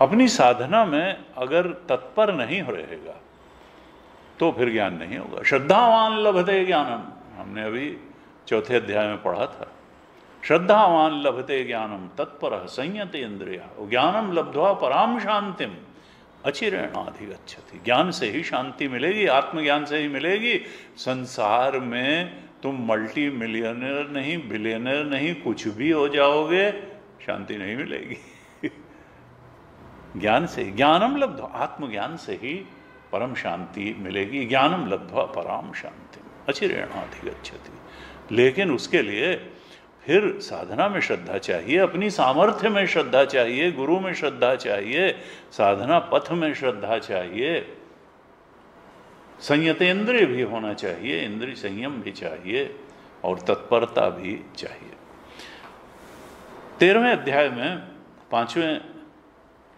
अपनी साधना में अगर तत्पर नहीं रहेगा तो फिर ज्ञान नहीं होगा। श्रद्धावान लभते ज्ञानम, हमने अभी 4थे अध्याय में पढ़ा था। श्रद्धावान लभते ज्ञानम तत्पर संयते इंद्रिया ज्ञानम लब्ध्वा पराम शांतिम अचिरेणाधिगच्छति। ज्ञान से ही शांति मिलेगी, आत्मज्ञान से ही मिलेगी। संसार में तुम मल्टी मिलियनर नहीं, बिलियनर नहीं, कुछ भी हो जाओगे, शांति नहीं मिलेगी। ज्ञान से, ज्ञानम लब्ध्वा, आत्मज्ञान से ही परम शांति मिलेगी। ज्ञानम लब्ध्वा पराम शांति अचिरेणाधिगच्छति। लेकिन उसके लिए फिर साधना में श्रद्धा चाहिए, अपनी सामर्थ्य में श्रद्धा चाहिए, गुरु में श्रद्धा चाहिए, साधना पथ में श्रद्धा चाहिए, संयतेंद्रिय भी होना चाहिए, इंद्रिय संयम भी चाहिए, और तत्परता भी चाहिए। 13वें अध्याय में, 5वें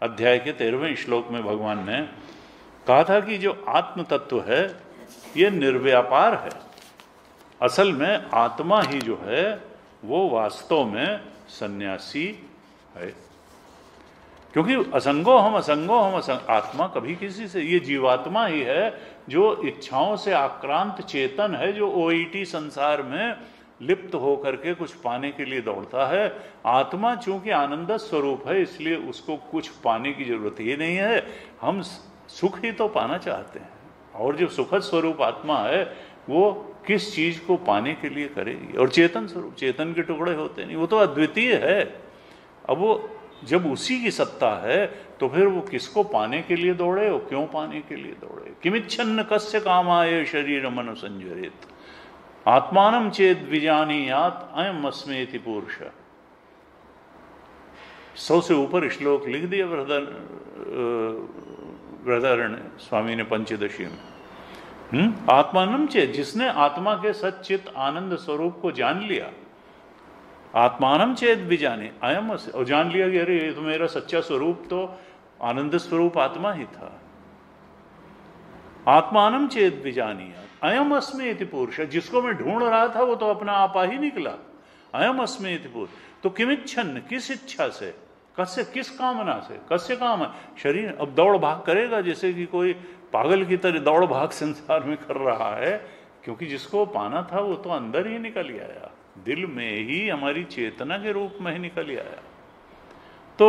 अध्याय के 13वें श्लोक में भगवान ने कहा था कि जो आत्म तत्व है ये निर्व्यापार है। असल में आत्मा ही जो है वो वास्तव में सन्यासी है, क्योंकि असंगो हम असंगो हम आत्मा कभी किसी से, ये जीवात्मा ही है जो इच्छाओं से आक्रांत चेतन है, जो ओईटी संसार में लिप्त होकर के कुछ पाने के लिए दौड़ता है। आत्मा चूंकि आनंद स्वरूप है, इसलिए उसको कुछ पाने की जरूरत ही नहीं है। हम सुख ही तो पाना चाहते हैं, और जो सुखद स्वरूप आत्मा है वो किस चीज को पाने के लिए करेगी। और चेतन स्वरूप, चेतन के टुकड़े होते नहीं, वो तो अद्वितीय है। अब वो जब उसी की सत्ता है तो फिर वो किसको पाने के लिए दौड़े और क्यों पाने के लिए दौड़े। किमिच्छन्न कस्य कामाय शरीर मन संजरेत आत्मानम चेद विजानीयात अयम अस्मेति पुरुष। 100 से ऊपर श्लोक लिख दिया बृहदारण्य स्वामी ने पंचदशी में। आत्मानम चेत, जिसने आत्मा के सच्चित आनंद स्वरूप को जान लिया, आत्मानम चेत भी जाने अयम, और जान लिया कि अरे ये तो मेरा सच्चा स्वरूप तो आनंद स्वरूप आत्मा ही था। आत्मानम चेत भी जानिया अयम अस्मे इति पुरुष, जिसको मैं ढूंढ रहा था वो तो अपना आपा ही निकला। अयम अस्मे इति पुरुष, तो किमिच्छन्न, किस इच्छा से, कस्य, किस कामना से, कस्य काम है शरीर। अब दौड़ भाग करेगा जैसे कि कोई पागल की तरह दौड़ भाग संसार में कर रहा है, क्योंकि जिसको पाना था वो तो अंदर ही निकल आया, दिल में ही, हमारी चेतना के रूप में ही निकल आया। तो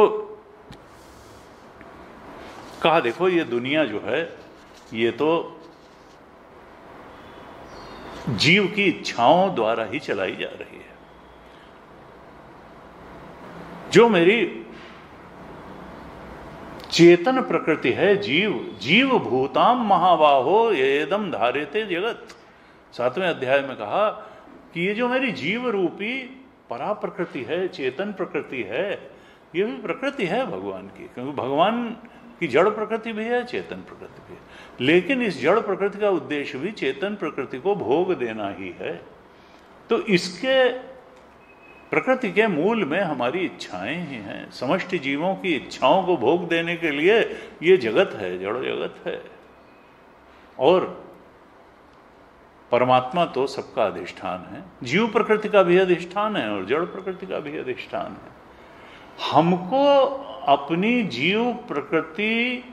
कहा देखो ये दुनिया जो है ये तो जीव की इच्छाओं द्वारा ही चलाई जा रही है। जो मेरी चेतन प्रकृति है, जीव भूताम महाबाहो येदम धारेते जगत। 7वें अध्याय में कहा कि ये जो मेरी जीव रूपी परा प्रकृति है, चेतन प्रकृति है, ये भी प्रकृति है भगवान की, क्योंकि भगवान की जड़ प्रकृति भी है, चेतन प्रकृति भी है। लेकिन इस जड़ प्रकृति का उद्देश्य भी चेतन प्रकृति को भोग देना ही है। तो इसके प्रकृति के मूल में हमारी इच्छाएं ही हैं। समष्टि जीवों की इच्छाओं को भोग देने के लिए ये जगत है, जड़ जगत है। और परमात्मा तो सबका अधिष्ठान है, जीव प्रकृति का भी अधिष्ठान है और जड़ प्रकृति का भी अधिष्ठान है। हमको अपनी जीव प्रकृति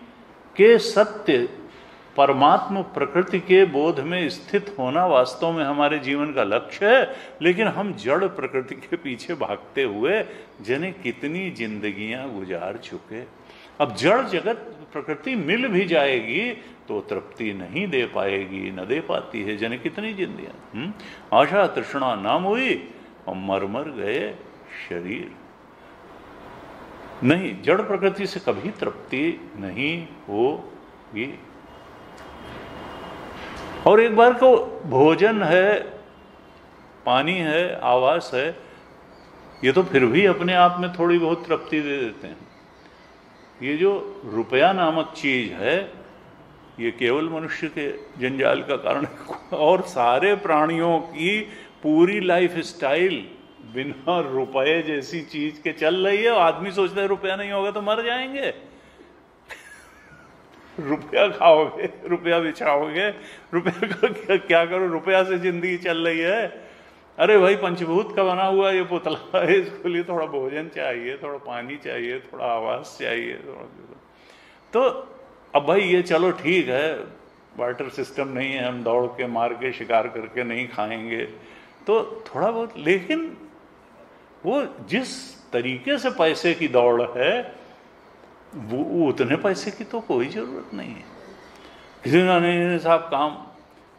के सत्य परमात्म प्रकृति के बोध में स्थित होना वास्तव में हमारे जीवन का लक्ष्य है। लेकिन हम जड़ प्रकृति के पीछे भागते हुए जने कितनी जिंदगियां गुजार चुके। अब जड़ जगत प्रकृति मिल भी जाएगी तो तृप्ति नहीं दे पाएगी, न दे पाती है। जने कितनी जिंदगियां, आशा तृष्णा नाम हुई और मर मर गए शरीर। नहीं, जड़ प्रकृति से कभी तृप्ति नहीं होगी। और एक बार को भोजन है, पानी है, आवास है, ये तो फिर भी अपने आप में थोड़ी बहुत तृप्ति दे देते हैं। ये जो रुपया नामक चीज है, ये केवल मनुष्य के जंजाल का कारण है। और सारे प्राणियों की पूरी लाइफ स्टाइल बिना रुपए जैसी चीज के चल रही है। आदमी सोचता है रुपया नहीं होगा तो मर जाएंगे। रुपया खाओगे, रुपया बिछाओगे, रुपया का क्या करो, रुपया से जिंदगी चल रही है। अरे भाई, पंचभूत का बना हुआ ये पुतला है, इसके लिए थोड़ा भोजन चाहिए, थोड़ा पानी चाहिए, थोड़ा आवास चाहिए, थोड़ा। तो अब भाई ये चलो ठीक है, बार्टर सिस्टम नहीं है, हम दौड़ के मार के शिकार करके नहीं खाएंगे, तो थोड़ा बहुत। लेकिन वो जिस तरीके से पैसे की दौड़ है, वो उतने पैसे की तो कोई जरूरत नहीं है। किसी ने नहीं साहब काम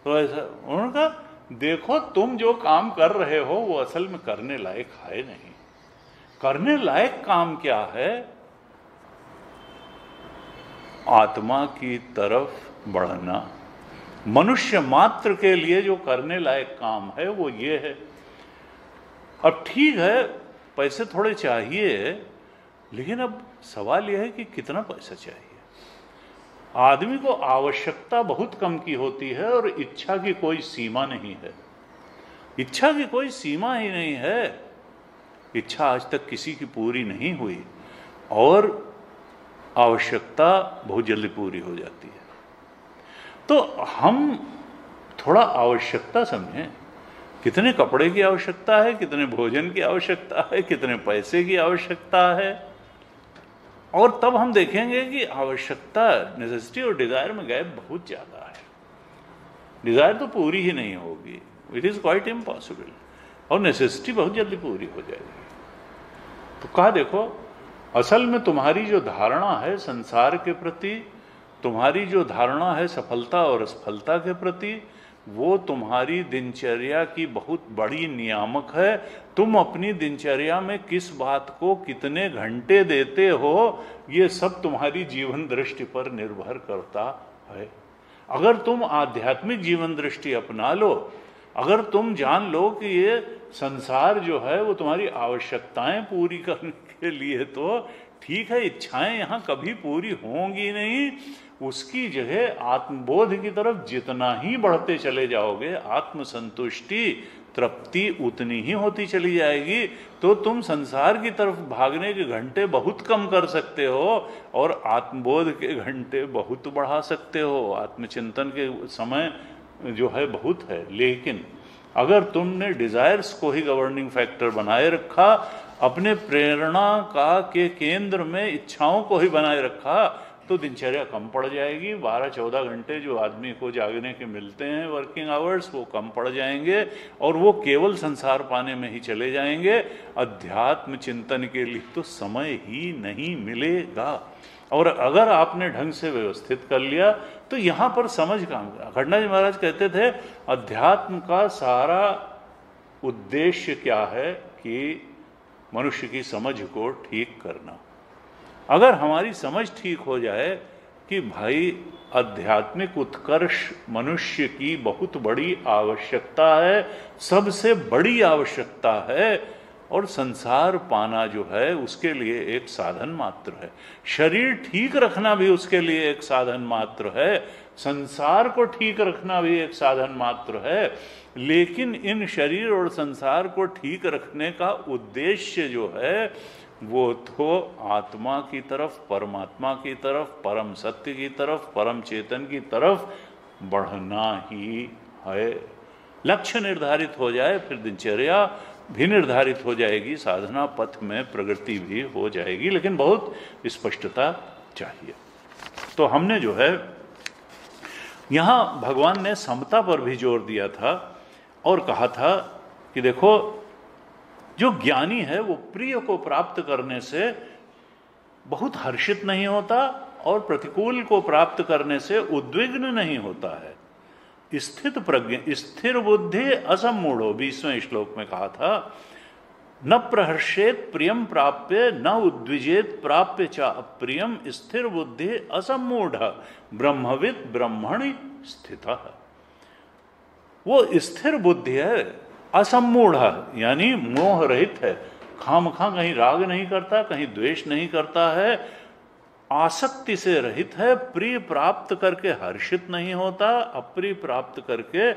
तो ऐसा, उन्होंने कहा देखो तुम जो काम कर रहे हो वो असल में करने लायक है नहीं। करने लायक काम क्या है? आत्मा की तरफ बढ़ना। मनुष्य मात्र के लिए जो करने लायक काम है वो ये है। अब ठीक है, पैसे थोड़े चाहिए, लेकिन अब सवाल यह है कि कितना पैसा चाहिए। आदमी को आवश्यकता बहुत कम की होती है और इच्छा की कोई सीमा नहीं है। इच्छा की कोई सीमा ही नहीं है। इच्छा आज तक किसी की पूरी नहीं हुई और आवश्यकता बहुत जल्दी पूरी हो जाती है। तो हम थोड़ा आवश्यकता समझें, कितने कपड़े की आवश्यकता है, कितने भोजन की आवश्यकता है, कितने पैसे की आवश्यकता है, और तब हम देखेंगे कि आवश्यकता, नेसेसिटी और डिजायर में गैप बहुत ज्यादा है। डिजायर तो पूरी ही नहीं होगी, इट इज क्वाइट इम्पॉसिबल, और नेसेसिटी बहुत जल्दी पूरी हो जाएगी। तो कहा देखो, असल में तुम्हारी जो धारणा है संसार के प्रति, तुम्हारी जो धारणा है सफलता और असफलता के प्रति, वो तुम्हारी दिनचर्या की बहुत बड़ी नियामक है। तुम अपनी दिनचर्या में किस बात को कितने घंटे देते हो, ये सब तुम्हारी जीवन दृष्टि पर निर्भर करता है। अगर तुम आध्यात्मिक जीवन दृष्टि अपना लो, अगर तुम जान लो कि ये संसार जो है वो तुम्हारी आवश्यकताएं पूरी करने के लिए, तो ठीक है, इच्छाएं यहां कभी पूरी होंगी नहीं। उसकी जगह आत्मबोध की तरफ जितना ही बढ़ते चले जाओगे, आत्मसंतुष्टि, तृप्ति उतनी ही होती चली जाएगी। तो तुम संसार की तरफ भागने के घंटे बहुत कम कर सकते हो और आत्मबोध के घंटे बहुत बढ़ा सकते हो। आत्मचिंतन के समय जो है बहुत है। लेकिन अगर तुमने डिजायर्स को ही गवर्निंग फैक्टर बनाए रखा, अपने प्रेरणा का के केंद्र में इच्छाओं को ही बनाए रखा, तो दिनचर्या कम पड़ जाएगी। 12-14 घंटे जो आदमी को जागने के मिलते हैं वर्किंग आवर्स, वो कम पड़ जाएंगे और वो केवल संसार पाने में ही चले जाएंगे। अध्यात्म चिंतन के लिए तो समय ही नहीं मिलेगा। और अगर आपने ढंग से व्यवस्थित कर लिया तो यहां पर समझ काम। अखंडा जी महाराज कहते थे, अध्यात्म का सारा उद्देश्य क्या है कि मनुष्य की समझ को ठीक करना। अगर हमारी समझ ठीक हो जाए कि भाई आध्यात्मिक उत्कर्ष मनुष्य की बहुत बड़ी आवश्यकता है, सबसे बड़ी आवश्यकता है, और संसार पाना जो है उसके लिए एक साधन मात्र है। शरीर ठीक रखना भी उसके लिए एक साधन मात्र है, संसार को ठीक रखना भी एक साधन मात्र है। लेकिन इन शरीर और संसार को ठीक रखने का उद्देश्य जो है वो तो आत्मा की तरफ, परमात्मा की तरफ, परम सत्य की तरफ, परम चेतन की तरफ बढ़ना ही है। लक्ष्य निर्धारित हो जाए, फिर दिनचर्या भी निर्धारित हो जाएगी, साधना पथ में प्रगति भी हो जाएगी, लेकिन बहुत स्पष्टता चाहिए। तो हमने जो है यहां भगवान ने समता पर भी जोर दिया था और कहा था कि देखो, जो ज्ञानी है वो प्रिय को प्राप्त करने से बहुत हर्षित नहीं होता और प्रतिकूल को प्राप्त करने से उद्विग्न नहीं होता है। स्थित प्रज्ञ, स्थिर बुद्धि असमूढ़ो, 20वें श्लोक में कहा था, न प्रहर्षेत प्रियम प्राप्य न उद्विजेत प्राप्य च अप्रियम, स्थिर बुद्धि असमूढ़ ब्रह्मविद ब्रह्मणि स्थितः। वो स्थिर बुद्धि है, असम्मूढ़ यानी मोह रहित है, खामखा कहीं राग नहीं करता, कहीं द्वेष नहीं करता है, आसक्ति से रहित है, प्रिय प्राप्त करके हर्षित नहीं होता, अप्रिय प्राप्त करके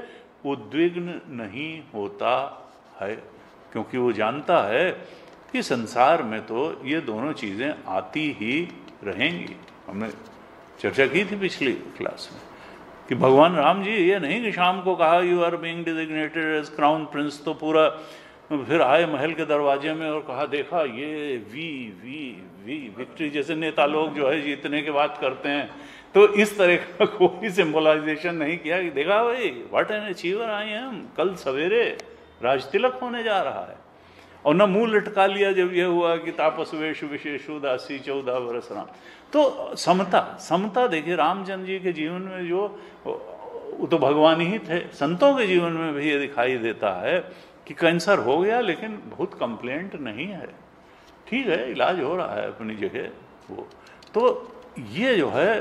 उद्विग्न नहीं होता है, क्योंकि वो जानता है कि संसार में तो ये दोनों चीजें आती ही रहेंगी। हमने चर्चा की थी पिछली क्लास में कि भगवान राम जी ये नहीं कि शाम को कहा you are being designated as crown prince, तो पूरा फिर आए महल के दरवाजे में और कहा देखा ये वी वी वी विक्ट्री, जैसे नेता लोग जो है जीतने की बात करते हैं, तो इस तरह का कोई सिंबलाइजेशन नहीं किया कि देखा भाई what an achiever I am, कल सवेरे राज तिलक होने जा रहा है। और न मुंह लटका लिया जब यह हुआ कि तापस वेश विशेषु दासी 14 वर्ष राम। तो समता, समता देखिए रामचंद्र जी के जीवन में जो, वो तो भगवान ही थे, संतों के जीवन में भी ये दिखाई देता है कि कैंसर हो गया लेकिन बहुत कंप्लेंट नहीं है, ठीक है इलाज हो रहा है अपनी जगह वो। तो ये जो है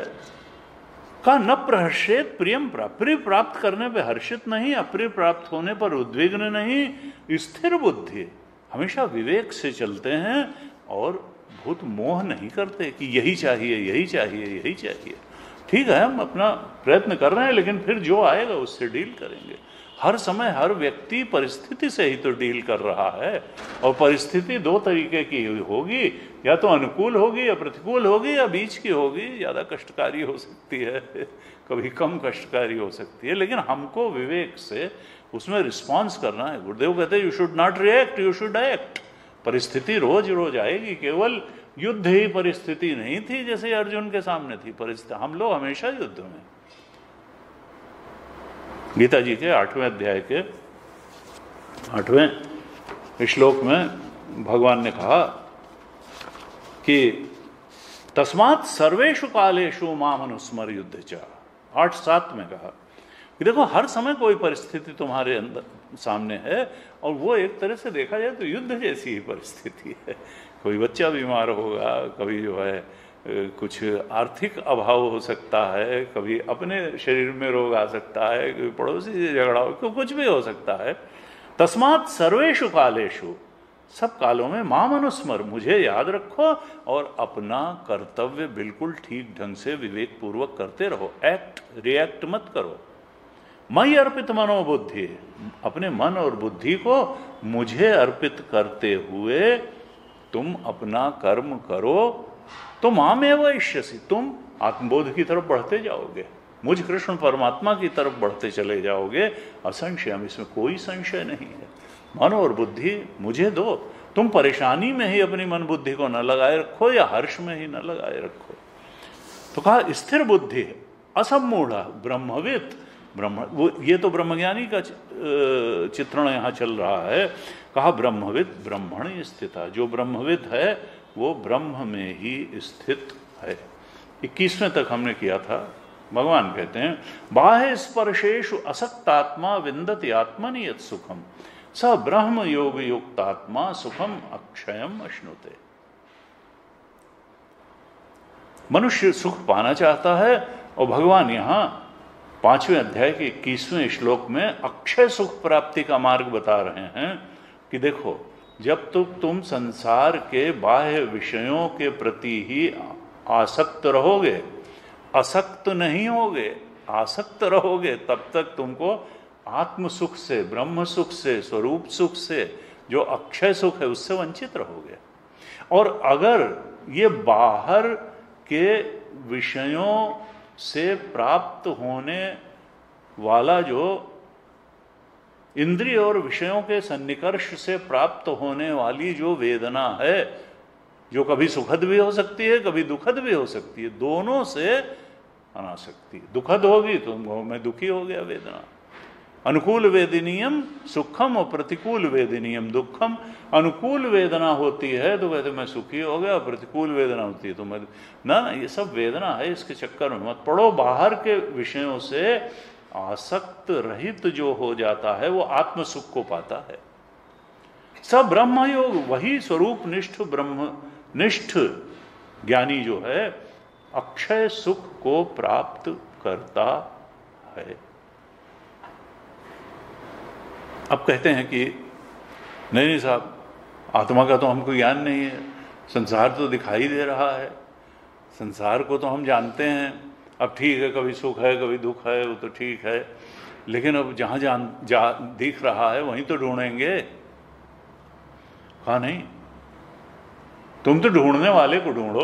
का न प्रहर्षेत प्रियम प्राप्त, प्रिय प्राप्त करने पे हर्षित नहीं, अप्रिय प्राप्त होने पर उद्विग्न नहीं, स्थिर बुद्धि, हमेशा विवेक से चलते हैं और बहुत मोह नहीं करते कि यही चाहिए यही चाहिए यही चाहिए। ठीक है हम अपना प्रयत्न कर रहे हैं, लेकिन फिर जो आएगा उससे डील करेंगे। हर समय हर व्यक्ति परिस्थिति से ही तो डील कर रहा है, और परिस्थिति दो तरीके की होगी, या तो अनुकूल होगी या प्रतिकूल होगी या बीच की होगी। ज़्यादा कष्टकारी हो सकती है, कभी कम कष्टकारी हो सकती है, लेकिन हमको विवेक से उसमें रिस्पॉन्स करना है। गुरुदेव कहते हैं you should not react, you should act. परिस्थिति रोज रोज आएगी, केवल युद्ध ही परिस्थिति नहीं थी जैसे अर्जुन के सामने थी परिस्थिति, हम लोग हमेशा युद्ध में। गीता जी के 8वें अध्याय के 8वें श्लोक में भगवान ने कहा कि तस्मात् सर्वेषु कालेषु माम अनुस्मर युद्ध च। 8:7 में कहा कि देखो हर समय कोई परिस्थिति तुम्हारे अंदर सामने है, और वो एक तरह से देखा जाए तो युद्ध जैसी ही परिस्थिति है। कोई बच्चा बीमार होगा, कभी जो है कुछ आर्थिक अभाव हो सकता है, कभी अपने शरीर में रोग आ सकता है, कभी पड़ोसी से झगड़ा हो, कुछ भी हो सकता है। तस्मात् सर्वेषु कालेषु, सब कालों में माम अनुस्मर, मुझे याद रखो और अपना कर्तव्य बिल्कुल ठीक ढंग से विवेक पूर्वक करते रहो। एक्ट रिएक्ट मत करो। मई अर्पित मनोबुद्धि, अपने मन और बुद्धि को मुझे अर्पित करते हुए तुम अपना कर्म करो, तो मामेव इष्यसि, तुम आत्मबोध की तरफ बढ़ते जाओगे, मुझ कृष्ण परमात्मा की तरफ बढ़ते चले जाओगे। असंशयम, इसमें कोई संशय नहीं है। मन और बुद्धि मुझे दो, तुम परेशानी में ही अपनी मन बुद्धि को न लगाए रखो या हर्ष में ही न लगाए रखो। तो कहा स्थिर बुद्धि, असम्मूढ़ ब्रह्मविद, ब्रह्म, वो ये तो ब्रह्मज्ञानी का चित्रण यहाँ चल रहा है। कहा ब्रह्मविद ब्रह्मणि स्थिता, जो ब्रह्मविद है वो ब्रह्म में ही स्थित है। 21वें तक हमने किया था। भगवान कहते हैं बाह्य स्पर्शेषु असक्तात्मा विन्दति आत्मनि यत् सुखम स ब्रह्म योग युक्तात्मा सुखम अक्षयम अश्नुते। मनुष्य सुख पाना चाहता है, और भगवान यहाँ 5वें अध्याय के 21वें श्लोक में अक्षय सुख प्राप्ति का मार्ग बता रहे हैं कि देखो जब तक तुम संसार के बाह्य विषयों के प्रति ही आसक्त रहोगे, असक्त नहीं होगे, आसक्त रहोगे, तब तक तुमको आत्म सुख से, ब्रह्म सुख से, स्वरूप सुख से, जो अक्षय सुख है उससे वंचित रहोगे। और अगर ये बाहर के विषयों से प्राप्त होने वाला जो इंद्रिय और विषयों के सन्निकर्ष से प्राप्त होने वाली जो वेदना है, जो कभी सुखद भी हो सकती है कभी दुखद भी हो सकती है, दोनों से अनासक्ति। दुखद होगी तो मैं दुखी हो गया, वेदना। अनुकूल वेदनीयम सुखम और प्रतिकूल वेदनीयम दुखम। अनुकूल वेदना होती है तो कहते मैं सुखी हो गया, प्रतिकूल वेदना होती है तो मैं ना, ये सब वेदना है, इसके चक्कर में मत पड़ो। बाहर के विषयों से आसक्त रहित जो हो जाता है वो आत्म सुख को पाता है। सब ब्रह्म योग, वही स्वरूप निष्ठ ब्रह्मनिष्ठ ज्ञानी जो है अक्षय सुख को प्राप्त करता है। अब कहते हैं कि नहीं नहीं साहब, आत्मा का तो हमको ज्ञान नहीं है, संसार तो दिखाई दे रहा है, संसार को तो हम जानते हैं, अब ठीक है कभी सुख है कभी दुख है वो तो ठीक है, लेकिन अब जहाँ दिख रहा है वहीं तो ढूंढेंगे। कहा नहीं, तुम तो ढूंढने वाले को ढूंढो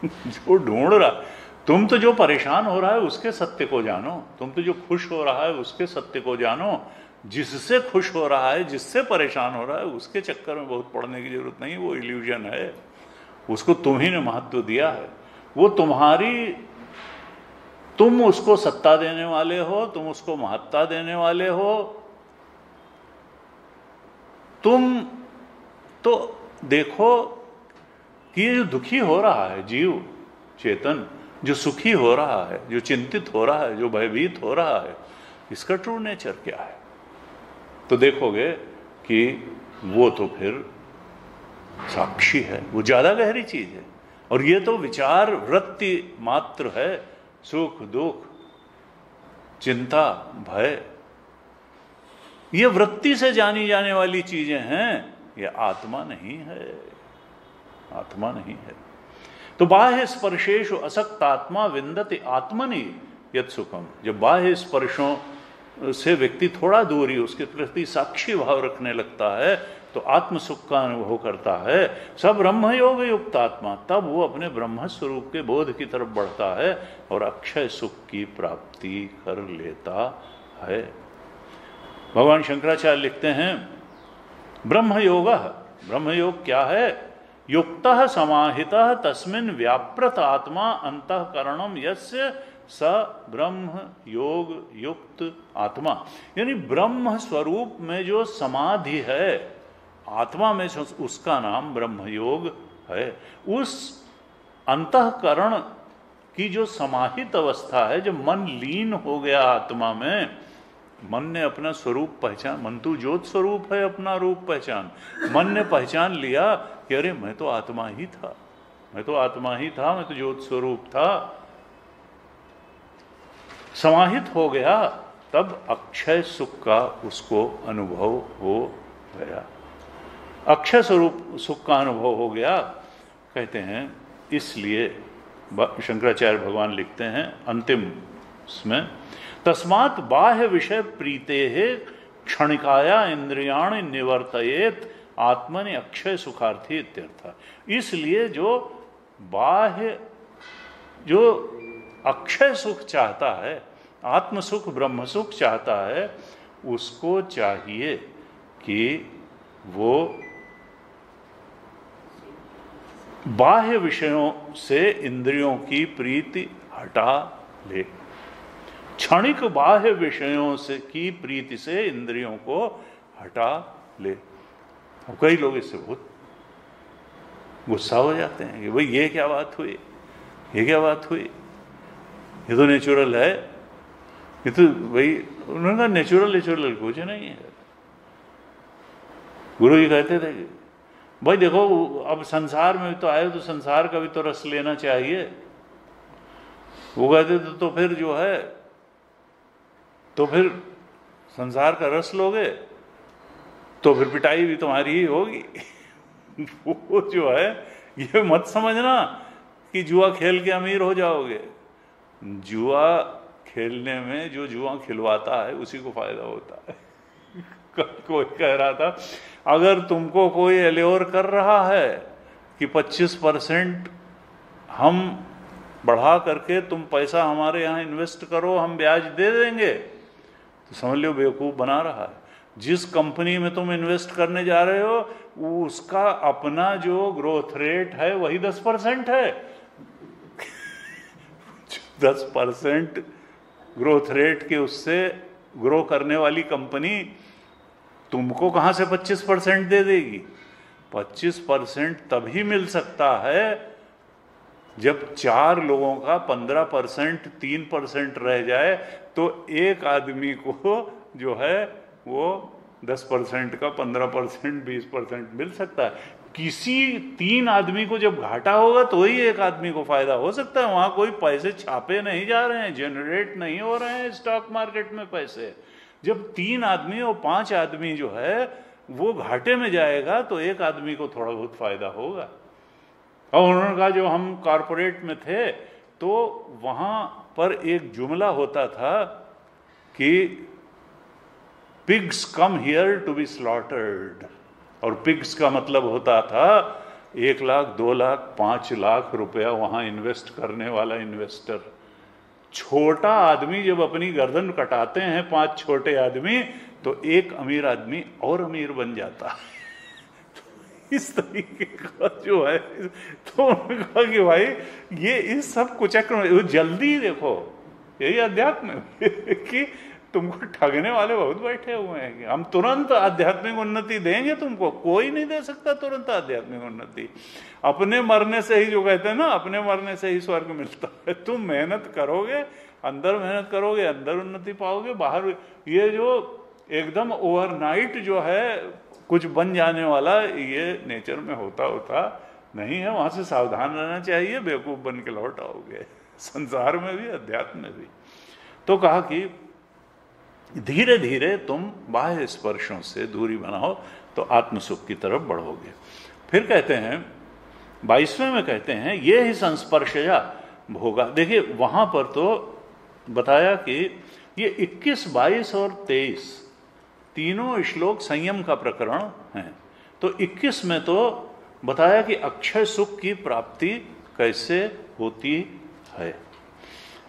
जो ढूंढ रहा, तुम तो जो परेशान हो रहा है उसके सत्य को जानो, तुम तो जो खुश हो रहा है उसके सत्य को जानो। जिससे खुश हो रहा है, जिससे परेशान हो रहा है, उसके चक्कर में बहुत पड़ने की जरूरत नहीं, वो इल्यूजन है, उसको तुम ही ने महत्व दिया है, वो तुम्हारी, तुम उसको सत्ता देने वाले हो, तुम उसको महत्ता देने वाले हो। तुम तो देखो कि ये जो दुखी हो रहा है जीव चेतन, जो सुखी हो रहा है, जो चिंतित हो रहा है, जो भयभीत हो रहा है, इसका ट्रू नेचर क्या है, तो देखोगे कि वो तो फिर साक्षी है, वो ज्यादा गहरी चीज है। और ये तो विचार वृत्ति मात्र है, सुख दुख चिंता भय, ये वृत्ति से जानी जाने वाली चीजें हैं, ये आत्मा नहीं है, आत्मा नहीं है। तो बाह्य स्पर्शेषु असक्त आत्मा विंदति आत्मनि यत् सुखम, जब बाह्य स्पर्शों से व्यक्ति थोड़ा दूरी उसके प्रति साक्षी भाव रखने लगता है तो आत्म सुख का अनुभव करता है। सब ब्रह्म योग युक्त आत्मा, तब वो अपने ब्रह्म स्वरूप के बोध की तरफ बढ़ता है और अक्षय सुख की प्राप्ति कर लेता है। भगवान शंकराचार्य लिखते हैं ब्रह्म योग क्या है, युक्तः समाहितः तस्मिन् व्याप्रत आत्मा अंतःकरणम यस्य स ब्रह्म योग युक्त आत्मा, यानी ब्रह्म स्वरूप में जो समाधि है आत्मा में, उसका नाम ब्रह्म योग है। उस अंतःकरण की जो समाहित अवस्था है, जब मन लीन हो गया आत्मा में, मन ने अपना स्वरूप पहचान, मन तो ज्योत स्वरूप है, अपना रूप पहचान, मन ने पहचान लिया कि अरे मैं तो आत्मा ही था, मैं तो आत्मा ही था, मैं तो ज्योत स्वरूप था, समाहित हो गया, तब अक्षय सुख का उसको अनुभव हो गया, अक्षय स्वरूप सुख का अनुभव हो गया। कहते हैं इसलिए शंकराचार्य भगवान लिखते हैं अंतिम इसमें, तस्मात् बाह्य विषय प्रीते क्षणिकाया इंद्रियाणि निवर्तयेत आत्मनि अक्षय सुखार्थी इत्यर्थ। इसलिए जो बाह्य, जो अक्षय सुख चाहता है, आत्म सुख ब्रह्म सुख चाहता है, उसको चाहिए कि वो बाह्य विषयों से इंद्रियों की प्रीति हटा ले, क्षणिक बाह्य विषयों से की प्रीति से इंद्रियों को हटा ले। और कई लोग इससे बहुत गुस्सा हो जाते हैं कि भाई ये क्या बात हुई, ये क्या बात हुई, ये तो नेचुरल है, ये तो भाई, उन्होंने कहा नेचुरल कुछ नहीं है। गुरु जी कहते थे कि भाई देखो अब संसार में तो आए तो संसार का भी तो रस लेना चाहिए। वो कहते थे तो फिर जो है, तो फिर संसार का रस लोगे तो फिर पिटाई भी तुम्हारी ही होगी। वो जो है, ये मत समझना कि जुआ खेल के अमीर हो जाओगे। जुआ खेलने में जो जुआ खिलवाता है उसी को फायदा होता है। कोई कह रहा था अगर तुमको कोई एल्योर कर रहा है कि 25% हम बढ़ा करके तुम पैसा हमारे यहाँ इन्वेस्ट करो, हम ब्याज दे देंगे, तो समझ लो बेवकूफ़ बना रहा है। जिस कंपनी में तुम इन्वेस्ट करने जा रहे हो उसका अपना जो ग्रोथ रेट है वही 10% है। 10% ग्रोथ रेट के उससे ग्रो करने वाली कंपनी तुमको कहां से 25% दे देगी? 25% तभी मिल सकता है जब 4 लोगों का 15% 3% रह जाए, तो एक आदमी को जो है वो 10% का 15% 20% मिल सकता है। किसी 3 आदमी को जब घाटा होगा तो ही एक आदमी को फायदा हो सकता है। वहां कोई पैसे छापे नहीं जा रहे हैं, जनरेट नहीं हो रहे हैं स्टॉक मार्केट में पैसे। जब 3 आदमी और 5 आदमी जो है वो घाटे में जाएगा तो एक आदमी को थोड़ा बहुत फायदा होगा। और उन्होंने कहा जो हम कॉरपोरेट में थे तो वहां पर एक जुमला होता था कि pigs come here to be slaughtered, और पिग्स का मतलब होता था 1 लाख 2 लाख 5 लाख रुपया वहां इन्वेस्ट करने वाला इन्वेस्टर। छोटा आदमी जब अपनी गर्दन कटाते हैं 5 छोटे आदमी तो एक अमीर आदमी और अमीर बन जाता है। इस तरीके का जो है, तो उन्होंने कहा कि भाई ये इस सब कुचक्र जल्दी देखो, यही अध्यात्म है कि तुमको ठगने वाले बहुत बैठे हुए हैं कि हम तुरंत आध्यात्मिक उन्नति देंगे तुमको, कोई नहीं दे सकता तुरंत आध्यात्मिक उन्नति। अपने मरने से ही, जो कहते हैं ना, अपने मरने से ही स्वर्ग मिलता है। तुम मेहनत करोगे, अंदर मेहनत करोगे, अंदर उन्नति पाओगे। बाहर ये जो एकदम ओवरनाइट जो है कुछ बन जाने वाला, ये नेचर में होता नहीं है। वहां से सावधान रहना चाहिए, बेवकूफ बन के लौट आओगे, संसार में भी अध्यात्म में भी। तो कहा कि धीरे धीरे तुम बाह्य स्पर्शों से दूरी बनाओ तो आत्म सुख की तरफ बढ़ोगे। फिर कहते हैं 22वें में कहते हैं ये ही संस्पर्शया भोगा। देखिए वहां पर तो बताया कि ये 21, 22 और 23 तीनों श्लोक संयम का प्रकरण है। तो 21 में तो बताया कि अक्षय सुख की प्राप्ति कैसे होती है,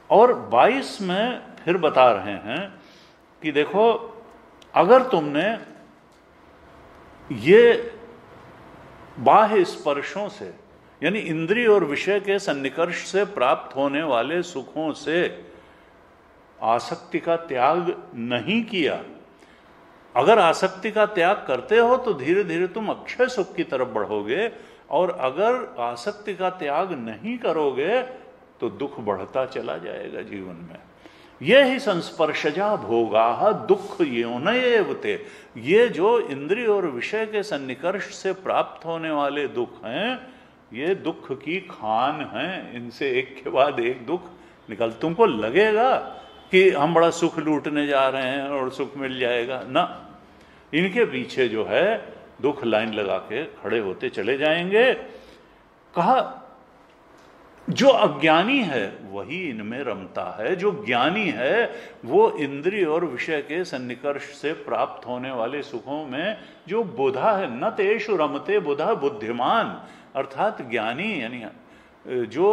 और 22 में फिर बता रहे हैं कि देखो अगर तुमने ये बाह्य स्पर्शों से, यानी इंद्रिय और विषय के सन्निकर्ष से प्राप्त होने वाले सुखों से आसक्ति का त्याग नहीं किया, अगर आसक्ति का त्याग करते हो तो धीरे धीरे तुम अक्षय सुख की तरफ बढ़ोगे, और अगर आसक्ति का त्याग नहीं करोगे तो दुख बढ़ता चला जाएगा जीवन में। ये ही संस्पर्शजा भोगा दुख योनयेवते। ये जो इंद्रिय और विषय के सन्निकर्ष से प्राप्त होने वाले दुख हैं, ये दुख की खान हैं। इनसे एक के बाद एक दुख निकल, तुमको लगेगा कि हम बड़ा सुख लूटने जा रहे हैं और सुख मिल जाएगा ना, इनके पीछे जो है दुख लाइन लगा के खड़े होते चले जाएंगे। कहा जो अज्ञानी है वही इनमें रमता है, जो ज्ञानी है वो इंद्रिय और विषय के सन्निकर्ष से प्राप्त होने वाले सुखों में जो बुधा है, न तेषु रमते बुधा बुद्धिमान, अर्थात ज्ञानी यानी जो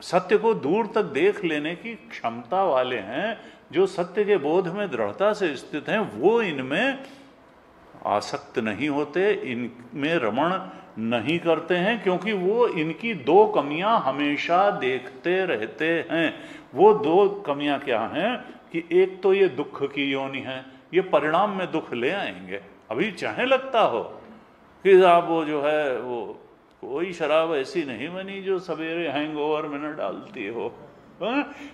सत्य को दूर तक देख लेने की क्षमता वाले हैं, जो सत्य के बोध में दृढ़ता से स्थित हैं, वो इनमें आसक्त नहीं होते, इनमें रमण नहीं करते हैं, क्योंकि वो इनकी 2 कमियां हमेशा देखते रहते हैं। वो 2 कमियां क्या हैं कि एक तो ये दुख की योनि है, ये परिणाम में दुख ले आएंगे। अभी चाहे लगता हो कि आप वो जो है वो कोई शराब ऐसी नहीं बनी जो सवेरे हैंगओवर में न डालती हो,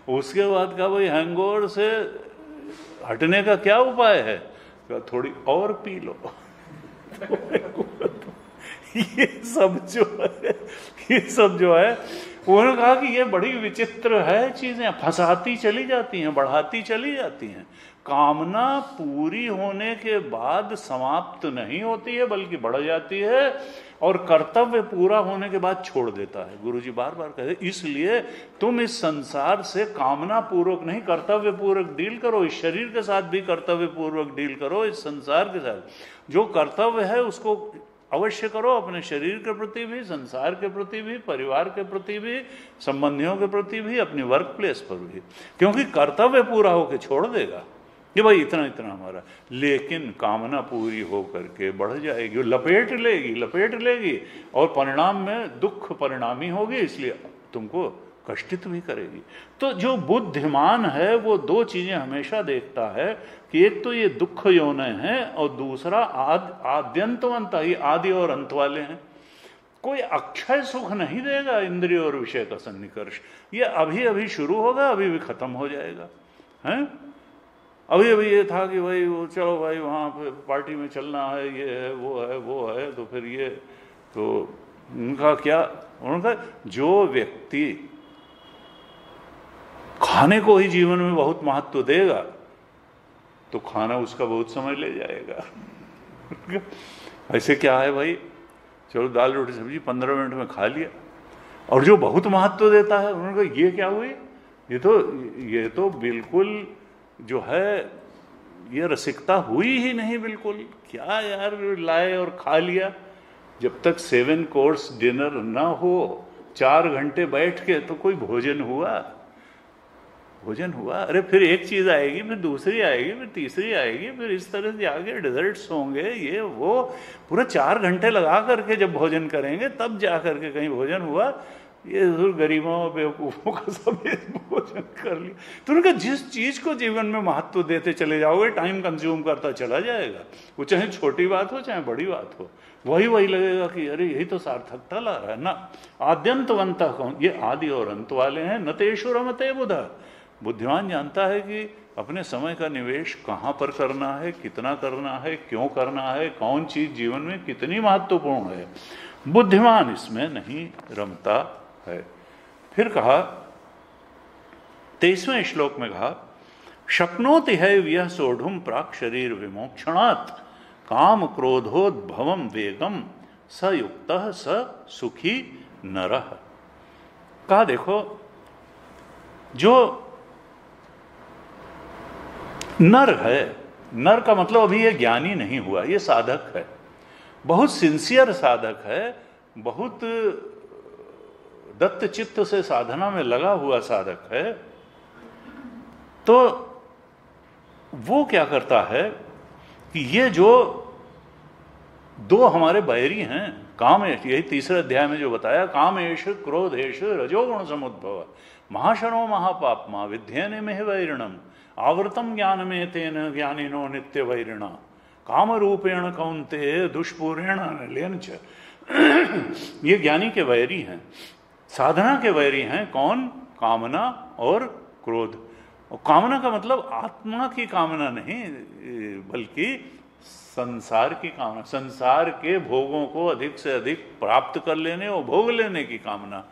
उसके बाद का वही हैंगओवर से हटने का क्या उपाय है, थोड़ी और पी लो। ये सब जो है उन्होंने कहा कि ये बड़ी विचित्र है, चीजें फंसाती चली जाती हैं, बढ़ाती चली जाती हैं। कामना पूरी होने के बाद समाप्त नहीं होती है बल्कि बढ़ जाती है, और कर्तव्य पूरा होने के बाद छोड़ देता है। गुरुजी बार बार कहते इसलिए तुम इस संसार से कामना पूर्वक नहीं, कर्तव्य पूर्वक डील करो। इस शरीर के साथ भी कर्तव्य पूर्वक डील करो, इस संसार के साथ जो कर्तव्य है उसको अवश्य करो, अपने शरीर के प्रति भी, संसार के प्रति भी, परिवार के प्रति भी, संबंधियों के प्रति भी, अपनी वर्क प्लेस पर भी, क्योंकि कर्तव्य पूरा होकर छोड़ देगा कि भाई इतना इतना हमारा, लेकिन कामना पूरी हो करके बढ़ जाएगी, लपेट लेगी और परिणाम में दुख परिणामी होगी, इसलिए तुमको कष्टित भी करेगी। तो जो बुद्धिमान है वो 2 चीजें हमेशा देखता है कि एक तो ये दुख योनि है और दूसरा आद्यंतवंत ही, आदि और अंत वाले हैं। कोई अक्षय सुख नहीं देगा इंद्रिय और विषय का सन्निकर्ष, ये अभी अभी शुरू होगा, अभी भी खत्म हो जाएगा। हैं अभी अभी ये था कि भाई वो चलो भाई वहाँ पे पार्टी में चलना है, ये है वो है, तो फिर ये तो उनका क्या, उनका जो व्यक्ति खाने को ही जीवन में बहुत महत्व देगा तो खाना उसका बहुत समय ले जाएगा। ऐसे क्या है भाई, चलो दाल रोटी सब्जी 15 मिनट में खा लिया। और जो बहुत महत्व देता है उन्होंने कहा ये क्या हुई, ये तो बिल्कुल जो है ये रसिकता हुई ही नहीं बिल्कुल। क्या यार लाए और खा लिया। जब तक 7 कोर्स डिनर ना हो 4 घंटे बैठ के तो कोई भोजन हुआ? अरे फिर एक चीज आएगी, फिर दूसरी आएगी, फिर तीसरी आएगी, फिर इस तरह से आगे डिजर्ट्स होंगे, ये वो पूरा 4 घंटे लगा करके जब भोजन करेंगे तब जा करके कहीं भोजन हुआ। ये गरीबों बेवकूफों का सब भोजन कर लिया। तो उनका जिस चीज को जीवन में महत्व देते चले जाओगे टाइम कंज्यूम करता चला जाएगा, वो चाहे छोटी बात हो चाहे बड़ी बात हो, वही लगेगा कि अरे यही तो सार्थकता ला रहा है ना। आद्यंतवंत कौन, ये आदि और अंत वाले हैं। न तेषु रमते बुधा, बुद्धिमान जानता है कि अपने समय का निवेश कहाँ पर करना है, कितना करना है, क्यों करना है, कौन चीज जीवन में कितनी महत्वपूर्ण है। बुद्धिमान इसमें नहीं रमता है। फिर कहा 23वें श्लोक में कहा शक्नोति है व्यः सोढ़ुम प्राक शरीर विमोक्षणात् काम क्रोधोद्भवम वेगम स युक्तः स सुखी नरः। कहा देखो जो नर है, नर का मतलब अभी ये ज्ञानी नहीं हुआ, ये साधक है, बहुत सिंसियर साधक है, बहुत दत्त चित्त से साधना में लगा हुआ साधक है। तो वो क्या करता है कि ये जो दो हमारे बैरी हैं, कामेश, यही तीसरे अध्याय में जो बताया, कामेश क्रोधेश रजोगुण समुद्भव महाशनो महापापमा विध्येने में वैरिणम आवृतम ज्ञान में तेन ज्ञानिनो नित्य वैरिणा काम रूपेण कौन्ते दुष्पूरेण लेन च। ये ज्ञानी के वैरी हैं, साधना के वैरी हैं। कौन? कामना और क्रोध। और कामना का मतलब आत्मा की कामना नहीं, बल्कि संसार की कामना, संसार के भोगों को अधिक से अधिक प्राप्त कर लेने और भोग लेने की कामना,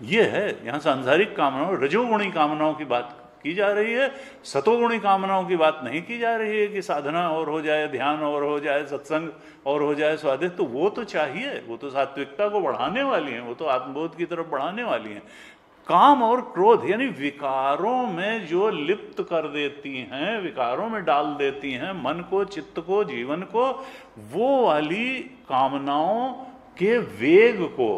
ये है। यहाँ सांसारिक कामनाओं, रजोगुणी कामनाओं की बात की जा रही है, सतोगुणी कामनाओं की बात नहीं की जा रही है कि साधना और हो जाए, ध्यान और हो जाए, सत्संग और हो जाए, स्वादिष्ट, तो वो तो चाहिए, वो तो सात्विकता को बढ़ाने वाली हैं, वो तो आत्मबोध की तरफ बढ़ाने वाली हैं। काम और क्रोध यानी विकारों में जो लिप्त कर देती हैं, विकारों में डाल देती हैं मन को, चित्त को, जीवन को, वो वाली कामनाओं के वेग को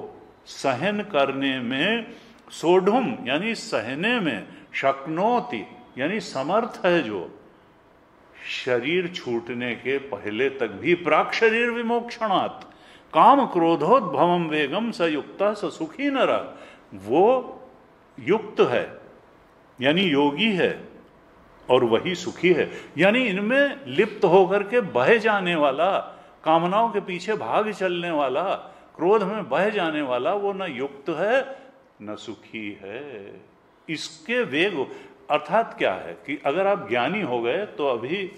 सहन करने में, सोढ़ुम यानी सहने में, शक्नोति यानी समर्थ है जो, शरीर छूटने के पहले तक भी, प्राक शरीर विमोक्षणात् काम क्रोधोद्भवम वेगम स युक्तः स सुखी नरः, वो युक्त है यानी योगी है और वही सुखी है। यानी इनमें लिप्त होकर के बह जाने वाला, कामनाओं के पीछे भाग चलने वाला, क्रोध में बह जाने वाला, वो न युक्त है न सुखी है। इसके वेग अर्थात क्या है कि अगर आप ज्ञानी हो गए तो अभी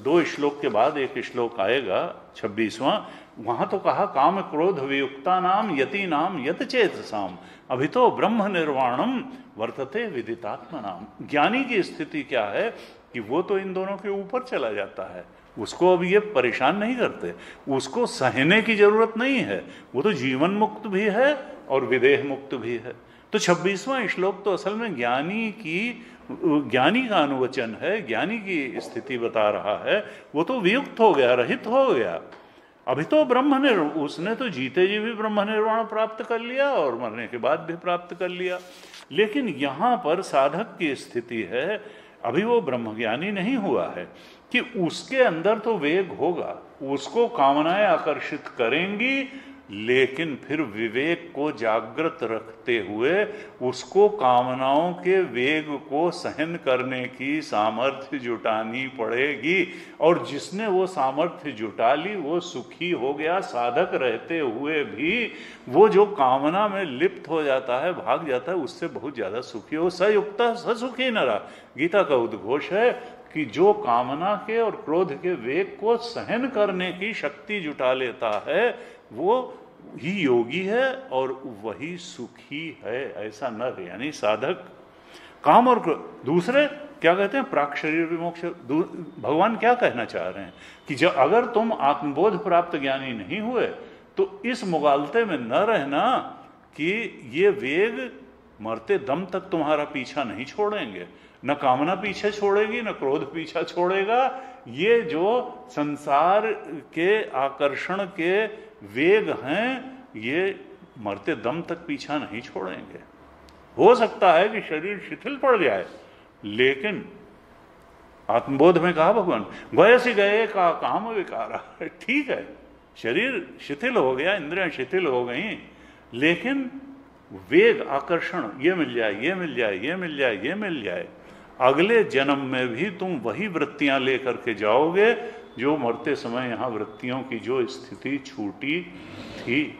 2 श्लोक के बाद एक श्लोक आएगा 26वां, वहां तो कहा काम क्रोध वियुक्ता नाम यति नाम यत चेतसाम अभी तो ब्रह्म निर्वाणम वर्तते विदितात्मा नाम। ज्ञानी की स्थिति क्या है कि वो तो इन दोनों के ऊपर चला जाता है, उसको अब ये परेशान नहीं करते, उसको सहने की जरूरत नहीं है, वो तो जीवन मुक्त भी है और विदेह मुक्त भी है। तो 26वां श्लोक तो असल में ज्ञानी का अनुवचन है, ज्ञानी की स्थिति बता रहा है। वो तो वियुक्त हो गया, रहित हो गया, अभी तो उसने तो जीते जी भी ब्रह्म निर्वाण प्राप्त कर लिया और मरने के बाद भी प्राप्त कर लिया। लेकिन यहां पर साधक की स्थिति है, अभी वो ब्रह्मज्ञानी नहीं हुआ है कि उसके अंदर तो वेग होगा, उसको कामनाएं आकर्षित करेंगी, लेकिन फिर विवेक को जागृत रखते हुए उसको कामनाओं के वेग को सहन करने की सामर्थ्य जुटानी पड़ेगी। और जिसने वो सामर्थ्य जुटा ली वो सुखी हो गया। साधक रहते हुए भी वो जो कामना में लिप्त हो जाता है, भाग जाता है, उससे बहुत ज्यादा सुखी हो। सयुक्त ससुखी नरा, गीता का उद्घोष है कि जो कामना के और क्रोध के वेग को सहन करने की शक्ति जुटा लेता है वो ही योगी है और वही सुखी है। ऐसा नर यानी साधक। काम और दूसरे क्या कहते हैं, प्राक शरीर विमोक्ष। भगवान क्या कहना चाह रहे हैं कि जब अगर तुम आत्मबोध प्राप्त ज्ञानी नहीं हुए तो इस मुगालते में न रहना कि ये वेग मरते दम तक तुम्हारा पीछा नहीं छोड़ेंगे। न कामना पीछे छोड़ेगी, न क्रोध पीछा छोड़ेगा। ये जो संसार के आकर्षण के वेग हैं, ये मरते दम तक पीछा नहीं छोड़ेंगे। हो सकता है कि शरीर शिथिल पड़ जाए, लेकिन आत्मबोध में कहा भगवान, वयसी गए का काम विकारा। ठीक है, शरीर शिथिल हो गया, इंद्रियां शिथिल हो गई, लेकिन वेग, आकर्षण, ये मिल जाए, ये मिल जाए, ये मिल जाए, ये मिल जाए, अगले जन्म में भी तुम वही वृत्तियां लेकर के जाओगे जो मरते समय यहां वृत्तियों की जो स्थिति छूटी थी।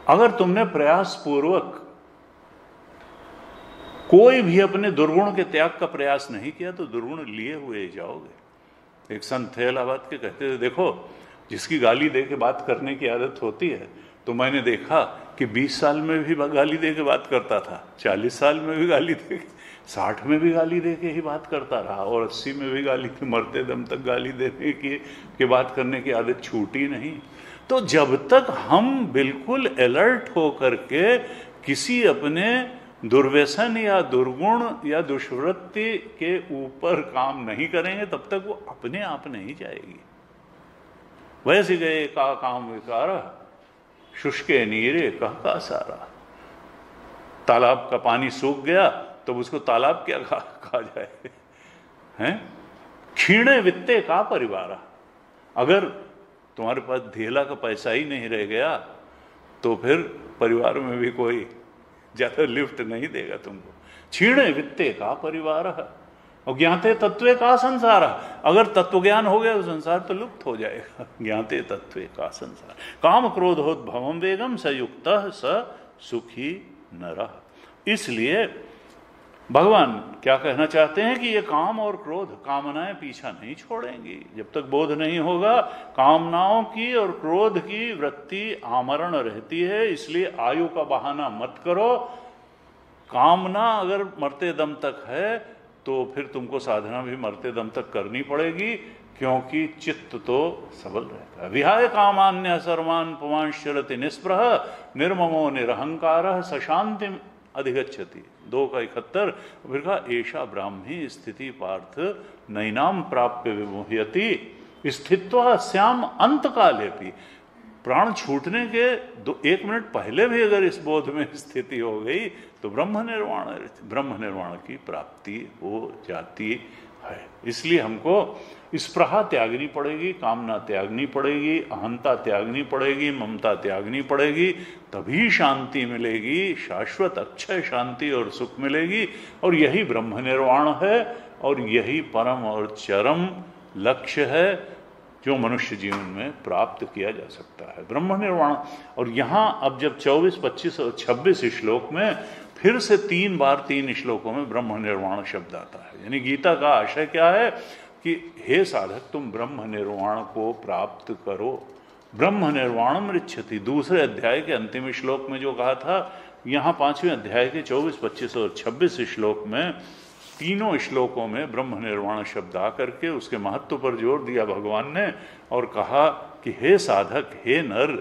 अगर तुमने प्रयास पूर्वक कोई भी अपने दुर्गुण के त्याग का प्रयास नहीं किया तो दुर्गुण लिए हुए जाओगे। एक संत थे इलाहाबाद के, कहते थे, देखो जिसकी गाली दे के बात करने की आदत होती है, तो मैंने देखा कि 20 साल में भी गाली दे के बात करता था, 40 साल में भी गाली दे के, 60 में भी गाली दे के ही बात करता रहा, और 80 में भी गाली, मरते दम तक गाली देने की बात करने की आदत छूटी नहीं। तो जब तक हम बिल्कुल अलर्ट होकर के किसी अपने दुर्व्यसन या दुर्गुण या दुष्वृत्ति के ऊपर काम नहीं करेंगे, तब तक वो अपने आप नहीं जाएगी। वैसे गए का काम विकारा, शुष्के नीरे कह का सारा। तालाब का पानी सूख गया तो उसको तालाब क्या कहा जाए, हैं? क्षीणे वित्ते का परिवारा। अगर तुम्हारे पास धेला का पैसा ही नहीं रह गया तो फिर परिवार में भी कोई ज्यादा लिफ्ट नहीं देगा तुमको। क्षीणे वित्ते का परिवार, और ज्ञाते तत्वे का संसार। अगर तत्व ज्ञान हो गया तो संसार तो लुप्त हो जाएगा। ज्ञाते तत्वे का संसार, काम क्रोधोद्भवम वेगम सयुक्त स सुखी नरः। इसलिए भगवान क्या कहना चाहते हैं कि ये काम और क्रोध, कामनाएं पीछा नहीं छोड़ेंगी। जब तक बोध नहीं होगा, कामनाओं की और क्रोध की वृत्ति आमरण रहती है। इसलिए आयु का बहाना मत करो। कामना अगर मरते दम तक है तो फिर तुमको साधना भी मरते दम तक करनी पड़ेगी, क्योंकि चित्त तो सबल रहता है। विहाय कामान्य सर्वान् पुमांश्चरति निस्पृह निर्ममो निरहंकार सशांतिम अधिगच्छति। 2:71 फिर कहा, एषा ब्राह्मी स्थिति पार्थ नैनाम प्राप्य विमुह्यति स्थित्वा श्याम अंत कालेपि। प्राण छूटने के 1 मिनट पहले भी अगर इस बोध में स्थिति हो गई तो ब्रह्म निर्वाण की प्राप्ति हो जाती है। इसलिए हमको स्पृहा त्यागनी पड़ेगी, कामना त्यागनी पड़ेगी, अहंता त्यागनी पड़ेगी, ममता त्यागनी पड़ेगी, तभी शांति मिलेगी, शाश्वत अक्षय शांति और सुख मिलेगी। और यही ब्रह्म निर्वाण है, और यही परम और चरम लक्ष्य है जो मनुष्य जीवन में प्राप्त किया जा सकता है, ब्रह्म निर्वाण। और यहां अब जब 24, 25 और 26 श्लोक में फिर से 3 बार 3 श्लोकों में ब्रह्म निर्वाण शब्द आता है। यानी गीता का आशय क्या है कि हे साधक, तुम ब्रह्म निर्वाण को प्राप्त करो। ब्रह्म निर्वाणम ऋच्छति, दूसरे अध्याय के अंतिम श्लोक में जो कहा था, यहां 5वें अध्याय के 24, 25 और 26 श्लोक में, तीनों श्लोकों में ब्रह्म निर्वाण शब्द आकर के उसके महत्व पर जोर दिया भगवान ने, और कहा कि हे साधक, हे नर,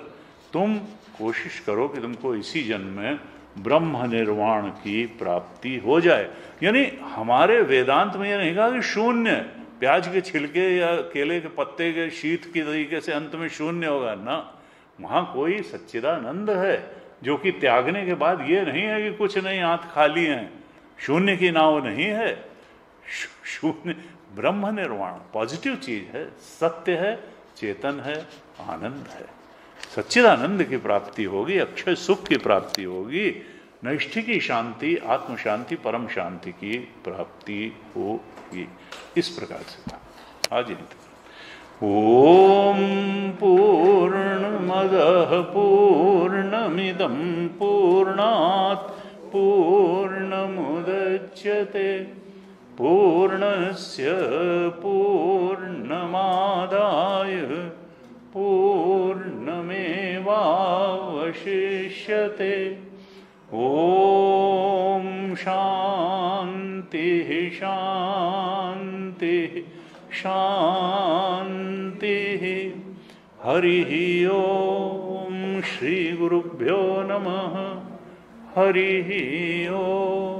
तुम कोशिश करो कि तुमको इसी जन्म में ब्रह्म निर्वाण की प्राप्ति हो जाए। यानी हमारे वेदांत में यह नहीं कहा कि शून्य, प्याज के छिलके या केले के पत्ते के शीत की तरीके से अंत में शून्य होगा ना। वहां कोई सच्चिदानंद है जो कि त्यागने के बाद ये नहीं है कि कुछ नहीं, हाथ खाली हैं, शून्य की नाव नहीं है। शून्य ब्रह्म निर्वाण पॉजिटिव चीज है, सत्य है, चेतन है, आनंद है। सच्चिदानंद की प्राप्ति होगी, अक्षय सुख की प्राप्ति होगी, नैष्ठिकी शांति, आत्म शांति, परम शांति की प्राप्ति होगी। इस प्रकार से आज ओम पूर्णमदः पूर्णमिदं पूर्णात् पूर्णमुदच्यते पूर्णस्य पूर्णमादाय पूर्णमेवावशिष्यते ओम शांति शांति शांति। हरि ओम। श्री गुरुभ्यो नमः। हरि ओम।